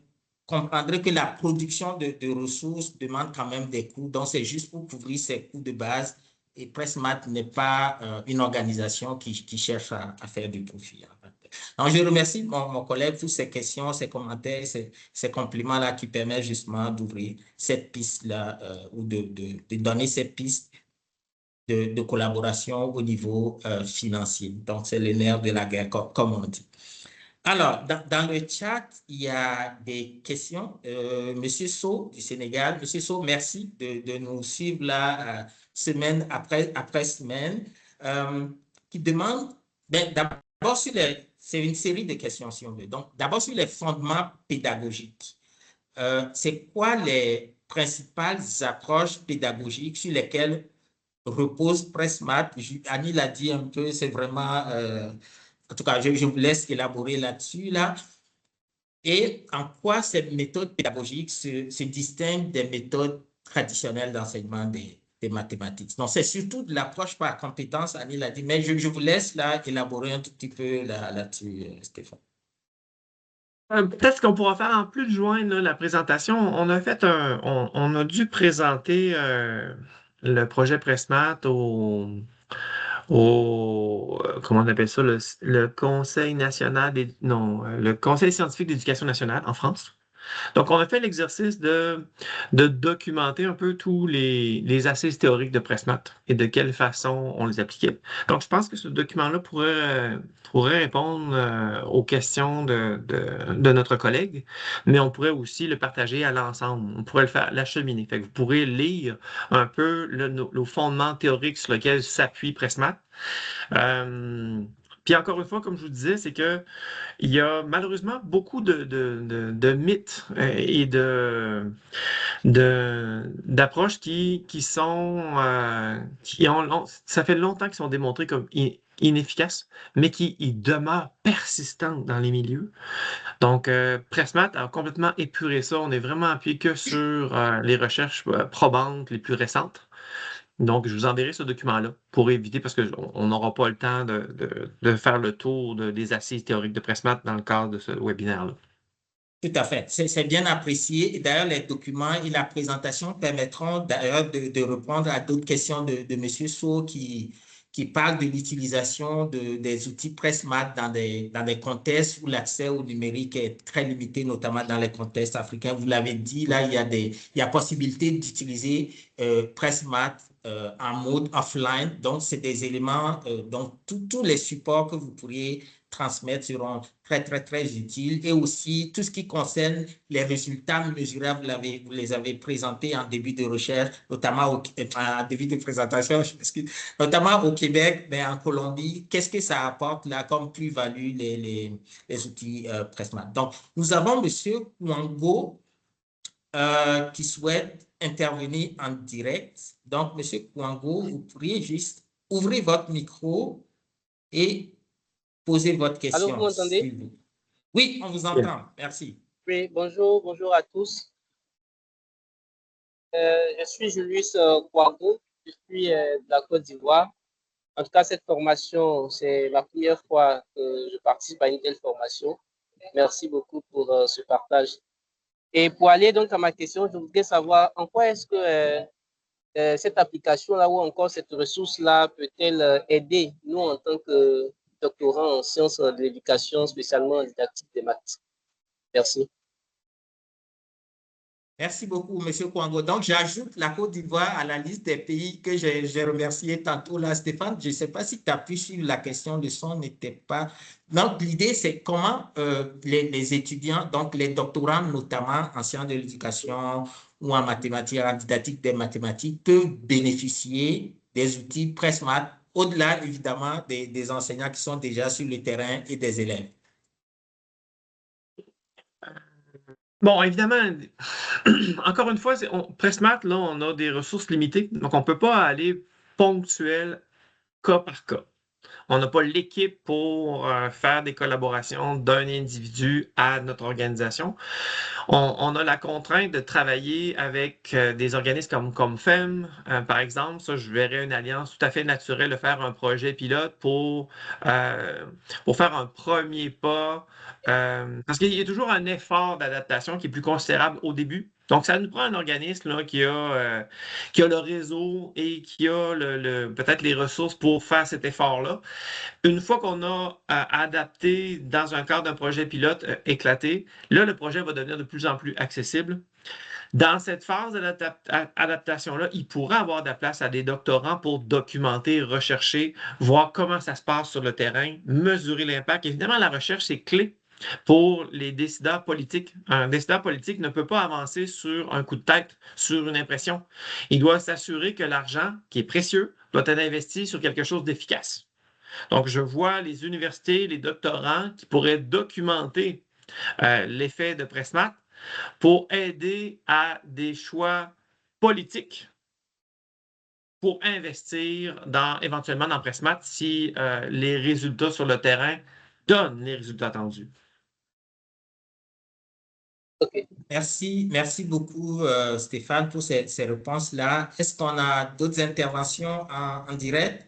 comprendrez que la production de ressources demande quand même des coûts. Donc, c'est juste pour couvrir ces coûts de base. Et PressMath n'est pas une organisation qui cherche à faire du profit. Donc, je remercie mon collègue pour ces questions, ces commentaires, ces compliments-là qui permettent justement d'ouvrir cette piste-là ou de donner cette piste de collaboration au niveau financier. Donc, c'est le nerf de la guerre, comme on dit. Alors, dans le chat, il y a des questions. Monsieur Sow du Sénégal. Monsieur Sow, merci de nous suivre là semaine après semaine, qui demande, d'abord c'est une série de questions si on veut. Donc, d'abord sur les fondements pédagogiques. C'est quoi les principales approches pédagogiques sur lesquelles repose PressMath? Annie l'a dit un peu, c'est vraiment... en tout cas, je vous laisse élaborer là-dessus. Et en quoi cette méthode pédagogique se distingue des méthodes traditionnelles d'enseignement des mathématiques? Donc, c'est surtout de l'approche par compétence, Annie l'a dit, mais je vous laisse élaborer un tout petit peu là-dessus, Stéphane. Peut-être qu'on pourra faire en plus de joindre la présentation. On a dû présenter le projet Pressmat comment on appelle ça, le Conseil national le Conseil scientifique d'éducation nationale en France. Donc, on a fait l'exercice de documenter un peu tous les assises théoriques de Pressmat et de quelle façon on les appliquait. Donc, je pense que ce document-là pourrait répondre aux questions de notre collègue, mais on pourrait aussi le partager à l'ensemble. On pourrait le faire l'acheminer. Fait que vous pourrez lire un peu le fondement théorique sur lequel s'appuie Pressmat. Puis encore une fois, comme je vous disais, c'est que il y a malheureusement beaucoup de mythes et d'approches qui ça fait longtemps qu'ils sont démontrés comme inefficaces, mais qui demeurent persistantes dans les milieux. Donc, Pressmat a complètement épuré ça. On est vraiment appuyé que sur les recherches probantes les plus récentes. Donc, je vous enverrai ce document-là pour éviter, parce qu'on n'aura pas le temps de faire le tour des assises théoriques de Pressmat dans le cadre de ce webinaire-là. Tout à fait. C'est bien apprécié. Et d'ailleurs, les documents et la présentation permettront d'ailleurs de répondre à d'autres questions de M. Sow qui parle de l'utilisation des outils Pressmat dans des contextes où l'accès au numérique est très limité, notamment dans les contextes africains. Vous l'avez dit, là, il y a possibilité d'utiliser Pressmat en mode offline. Donc, c'est des éléments, donc tous les supports que vous pourriez transmettre seront très, très, très utiles. Et aussi, tout ce qui concerne les résultats mesurables, vous les avez présentés en début de recherche, notamment en début de présentation, je m'excuse, notamment au Québec, mais en Colombie. Qu'est-ce que ça apporte là comme plus-value, les outils Pressmat? Donc, nous avons M. Kouango qui souhaite intervenir en direct. Donc, M. Kouango, vous pourriez juste ouvrir votre micro et poser votre question. Allô, vous m'entendez? Oui, on vous entend. Merci. Oui, bonjour à tous. Je suis Julius Kouango, je suis de la Côte d'Ivoire. En tout cas, cette formation, c'est la première fois que je participe à une telle formation. Merci beaucoup pour ce partage. Et pour aller donc à ma question, je voudrais savoir en quoi est-ce que cette application-là ou encore cette ressource-là peut-elle aider nous en tant que doctorants en sciences de l'éducation, spécialement en didactique des maths. Merci. Merci beaucoup, M. Kouango. Donc, j'ajoute la Côte d'Ivoire à la liste des pays que j'ai remercié tantôt là, Stéphane. Je ne sais pas si tu as pu suivre la question, le son n'était pas. Donc, l'idée, c'est comment les étudiants, donc les doctorants notamment en sciences de l'éducation ou en mathématiques, en didactique des mathématiques, peuvent bénéficier des outils Pressmat, au-delà évidemment des enseignants qui sont déjà sur le terrain et des élèves. Bon, évidemment, encore une fois, Pressmat, là, on a des ressources limitées, donc on ne peut pas aller ponctuel, cas par cas. On n'a pas l'équipe pour faire des collaborations d'un individu à notre organisation. On a la contrainte de travailler avec des organismes comme FEM, par exemple. Ça, je verrais une alliance tout à fait naturelle de faire un projet pilote pour faire un premier pas. Parce qu'il y a toujours un effort d'adaptation qui est plus considérable au début. Donc, ça nous prend un organisme là, qui a le réseau et qui a peut-être les ressources pour faire cet effort-là. Une fois qu'on a adapté dans un cadre d'un projet pilote éclaté, là, le projet va devenir de plus en plus accessible. Dans cette phase d'adaptation-là, il pourra avoir de la place à des doctorants pour documenter, rechercher, voir comment ça se passe sur le terrain, mesurer l'impact. Évidemment, la recherche, c'est clé pour les décideurs politiques. Un décideur politique ne peut pas avancer sur un coup de tête, sur une impression. Il doit s'assurer que l'argent, qui est précieux, doit être investi sur quelque chose d'efficace. Donc, je vois les universités, les doctorants qui pourraient documenter l'effet de Pressmat pour aider à des choix politiques pour investir éventuellement dans Pressmat si les résultats sur le terrain donnent les résultats attendus. Okay. Merci beaucoup, Stéphane, pour ces réponses-là. Est-ce qu'on a d'autres interventions en direct?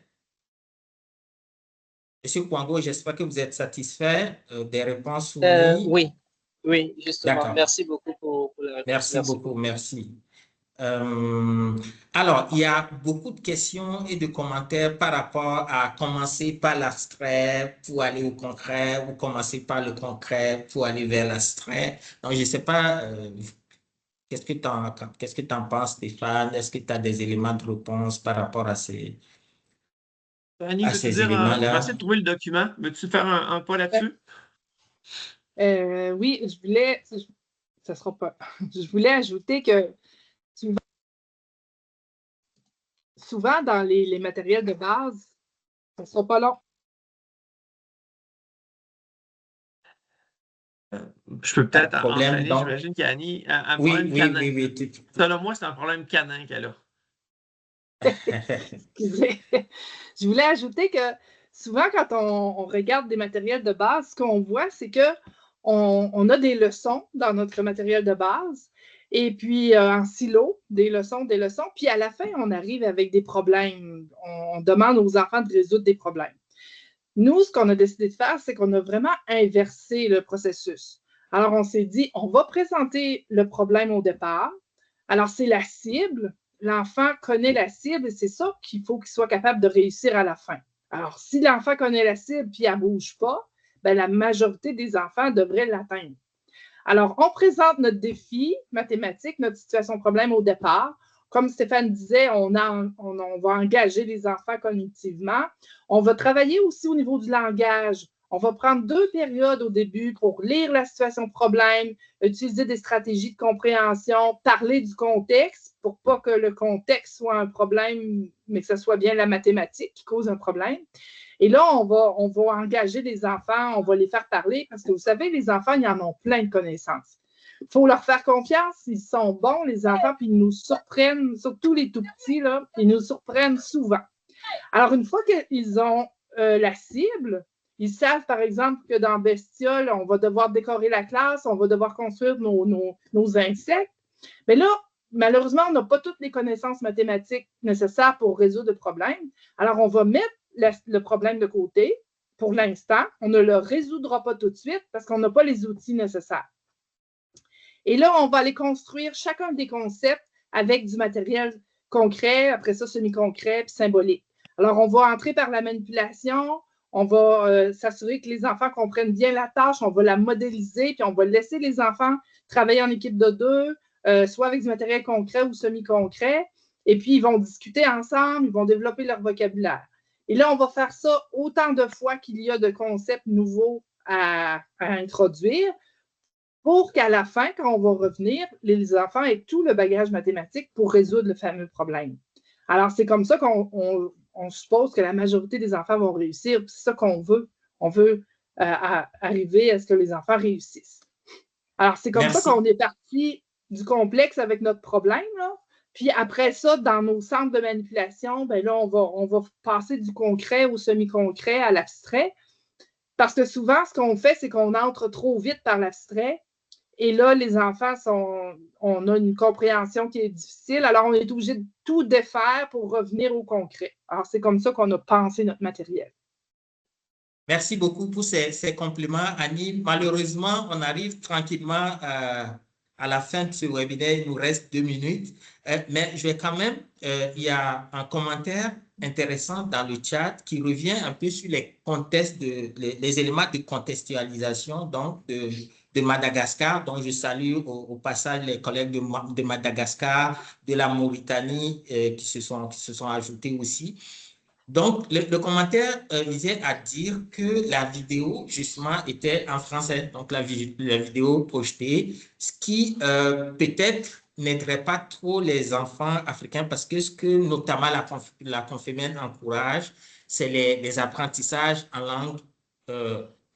Monsieur Kouango, j'espère que vous êtes satisfait des réponses fournies. Oui, justement. Merci beaucoup pour la réponse. Merci beaucoup, merci. Alors, il y a beaucoup de questions et de commentaires par rapport à commencer par l'abstrait pour aller au concret ou commencer par le concret pour aller vers l'abstrait. Donc, je ne sais pas, qu'est-ce que tu en penses, Stéphane? Est-ce que tu as des éléments de réponse par rapport à ces Annie, veux-tu dire, je vais éléments-là? essayer de trouver le document. Veux-tu faire un pas là-dessus? Oui, ça sera pas. Je voulais ajouter que souvent dans les matériels de base, ça ne sera pas long. Je peux Pas de peut-être problème, enchaîner. donc. J'imagine qu'Annie a un Oui, problème oui, canin. oui, oui. Selon moi, c'est un problème canin qu'elle a. Excusez. Je voulais ajouter que souvent, quand on regarde des matériels de base, ce qu'on voit, c'est qu'on a des leçons dans notre matériel de base, et puis en silo, des leçons, puis à la fin, on arrive avec des problèmes. On demande aux enfants de résoudre des problèmes. Nous, ce qu'on a décidé de faire, c'est qu'on a vraiment inversé le processus. Alors, on s'est dit, on va présenter le problème au départ. Alors, c'est la cible. L'enfant connaît la cible et c'est ça qu'il faut qu'il soit capable de réussir à la fin. Alors, si l'enfant connaît la cible puis elle ne bouge pas, bien, la majorité des enfants devraient l'atteindre. Alors, on présente notre défi mathématique, notre situation problème au départ. Comme Stéphane disait, on va engager les enfants cognitivement. On va travailler aussi au niveau du langage. On va prendre 2 périodes au début pour lire la situation problème, utiliser des stratégies de compréhension, parler du contexte pour pas que le contexte soit un problème, mais que ce soit bien la mathématique qui cause un problème. Et là, on va engager les enfants, on va les faire parler parce que vous savez, les enfants, ils en ont plein de connaissances. Il faut leur faire confiance, ils sont bons, les enfants, puis ils nous surprennent, surtout les tout petits, là, ils nous surprennent souvent. Alors, une fois qu'ils ont la cible, ils savent, par exemple, que dans Bestiole, on va devoir décorer la classe, on va devoir construire nos insectes. Mais là, malheureusement, on n'a pas toutes les connaissances mathématiques nécessaires pour résoudre le problème. Alors, on va mettre le problème de côté pour l'instant. On ne le résoudra pas tout de suite parce qu'on n'a pas les outils nécessaires. Et là, on va aller construire chacun des concepts avec du matériel concret, après ça, semi-concret, puis symbolique. Alors, on va entrer par la manipulation, on va s'assurer que les enfants comprennent bien la tâche, on va la modéliser, puis on va laisser les enfants travailler en équipe de 2, soit avec du matériel concret ou semi-concret, et puis ils vont discuter ensemble, ils vont développer leur vocabulaire. Et là, on va faire ça autant de fois qu'il y a de concepts nouveaux à introduire, pour qu'à la fin, quand on va revenir, les enfants aient tout le bagage mathématique pour résoudre le fameux problème. Alors, c'est comme ça qu'on suppose que la majorité des enfants vont réussir. C'est ça qu'on veut. On veut arriver à ce que les enfants réussissent. Alors, c'est comme ça qu'on est parti du complexe avec notre problème, là. Puis après ça, dans nos centres de manipulation, ben là, on va passer du concret au semi-concret à l'abstrait. Parce que souvent, ce qu'on fait, c'est qu'on entre trop vite par l'abstrait. Et là, les enfants, on a une compréhension qui est difficile. Alors, on est obligé de tout défaire pour revenir au concret. Alors, c'est comme ça qu'on a pensé notre matériel. Merci beaucoup pour ces compliments, Annie. Malheureusement, on arrive tranquillement à la fin de ce webinaire. Il nous reste 2 minutes. Mais je vais quand même, il y a un commentaire intéressant dans le chat qui revient un peu sur les éléments de contextualisation donc de Madagascar. Donc, je salue au passage les collègues de Madagascar, de la Mauritanie qui se sont ajoutés aussi. Donc, le commentaire visait à dire que la vidéo, justement, était en français. Donc, la vidéo projetée, ce qui peut-être n'aiderait pas trop les enfants africains parce que ce que notamment la Confémène encourage, c'est les apprentissages en langue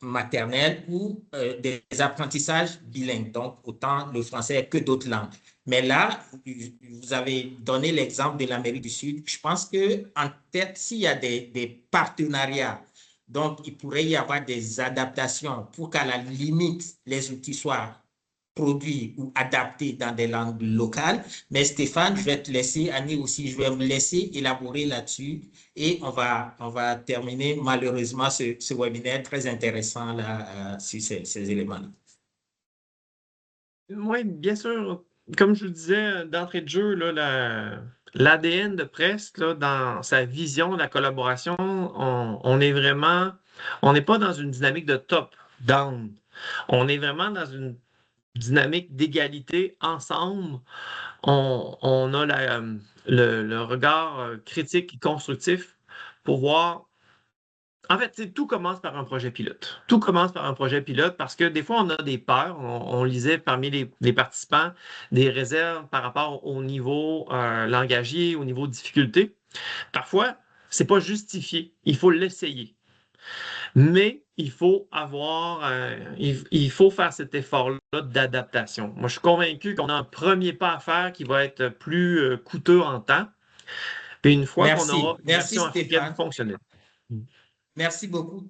maternelle ou des apprentissages bilingues, donc autant le français que d'autres langues. Mais là, vous avez donné l'exemple de l'Amérique du Sud. Je pense qu'en tête, s'il y a des partenariats, donc il pourrait y avoir des adaptations pour qu'à la limite, les outils soient produits ou adaptés dans des langues locales. Mais Stéphane, je vais te laisser, Annie aussi, je vais vous laisser élaborer là-dessus et on va terminer malheureusement ce webinaire très intéressant là, sur ces éléments-là. Oui, bien sûr. comme je vous disais d'entrée de jeu, l'ADN de Prest, là, dans sa vision de la collaboration, on est vraiment, on n'est pas dans une dynamique de top-down. On est vraiment dans une dynamique d'égalité ensemble. On a le regard critique et constructif pour voir. En fait, tout commence par un projet pilote. Tout commence par un projet pilote parce que des fois, on a des peurs. On lisait parmi les participants des réserves par rapport au niveau langagier, au niveau difficulté. Parfois, c'est pas justifié. Il faut l'essayer. Mais il faut il faut faire cet effort-là d'adaptation. Moi, je suis convaincu qu'on a un premier pas à faire qui va être plus coûteux en temps. Puis une fois qu'on aura une version africaine fonctionnelle. Merci beaucoup.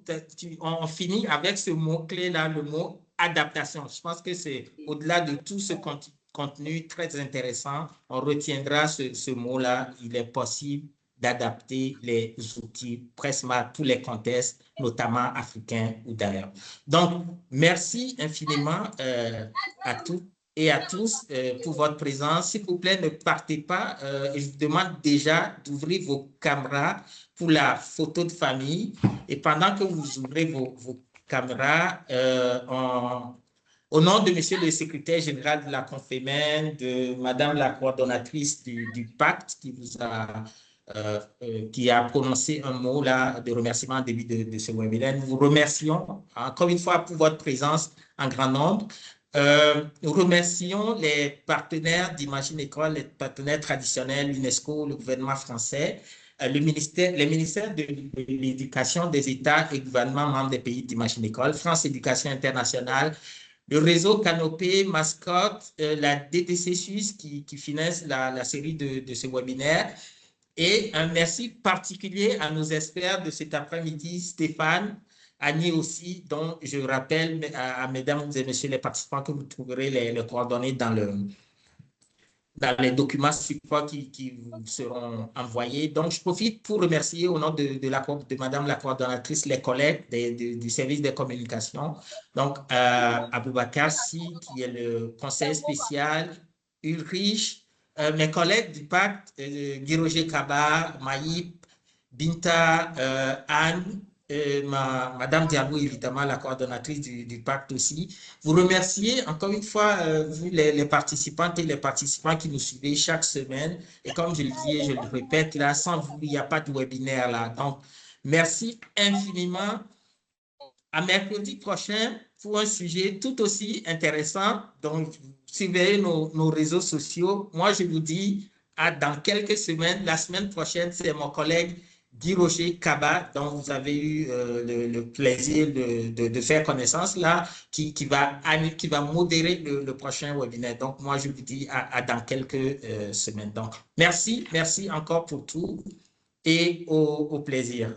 On finit avec ce mot-clé-là, le mot adaptation. Je pense que c'est au-delà de tout ce contenu très intéressant, on retiendra ce mot-là. Il est possible d'adapter les outils presque à tous les contextes, notamment africains ou d'ailleurs. Donc, merci infiniment à toutes et à tous pour votre présence. S'il vous plaît, ne partez pas. Je vous demande déjà d'ouvrir vos caméras pour la photo de famille. Et pendant que vous ouvrez vos caméras, au nom de Monsieur le secrétaire général de la Confémen, de Madame la coordonnatrice du pacte qui a prononcé un mot là, de remerciement au début de ce webinaire, nous vous remercions encore une fois pour votre présence en grand nombre. Nous remercions les partenaires d'Imagine École, les partenaires traditionnels, l'UNESCO, le gouvernement français, les ministères de l'Éducation des États et gouvernements membres des pays d'Imagine École, France Éducation Internationale, le réseau Canopé, Mascotte, la DTC Suisse qui finance la série de ce webinaire. Et un merci particulier à nos experts de cet après-midi, Stéphane, Annie aussi, dont je rappelle à mesdames et messieurs les participants que vous trouverez les coordonnées dans les documents support qui vous seront envoyés. Donc, je profite pour remercier au nom de Madame la coordonnatrice les collègues du service des communications. Donc, Aboubakar Si, qui est le conseiller spécial, Ulrich, mes collègues du pacte, Guy Roger Kaba, Maïp, Binta, Anne, Madame Diallo, évidemment, la coordonnatrice du pacte aussi. Vous remerciez encore une fois, vous les participantes et les participants qui nous suivez chaque semaine. Et comme je le dis et je le répète, là, sans vous, il n'y a pas de webinaire là. Donc, merci infiniment. À mercredi prochain pour un sujet tout aussi intéressant. Donc, suivez nos réseaux sociaux. Moi, je vous dis dans quelques semaines. La semaine prochaine, c'est mon collègue Guy Roger Kaba, dont vous avez eu le plaisir de faire connaissance là, qui va modérer le prochain webinaire. Donc, moi, je vous dis dans quelques semaines. Donc, merci encore pour tout et au plaisir.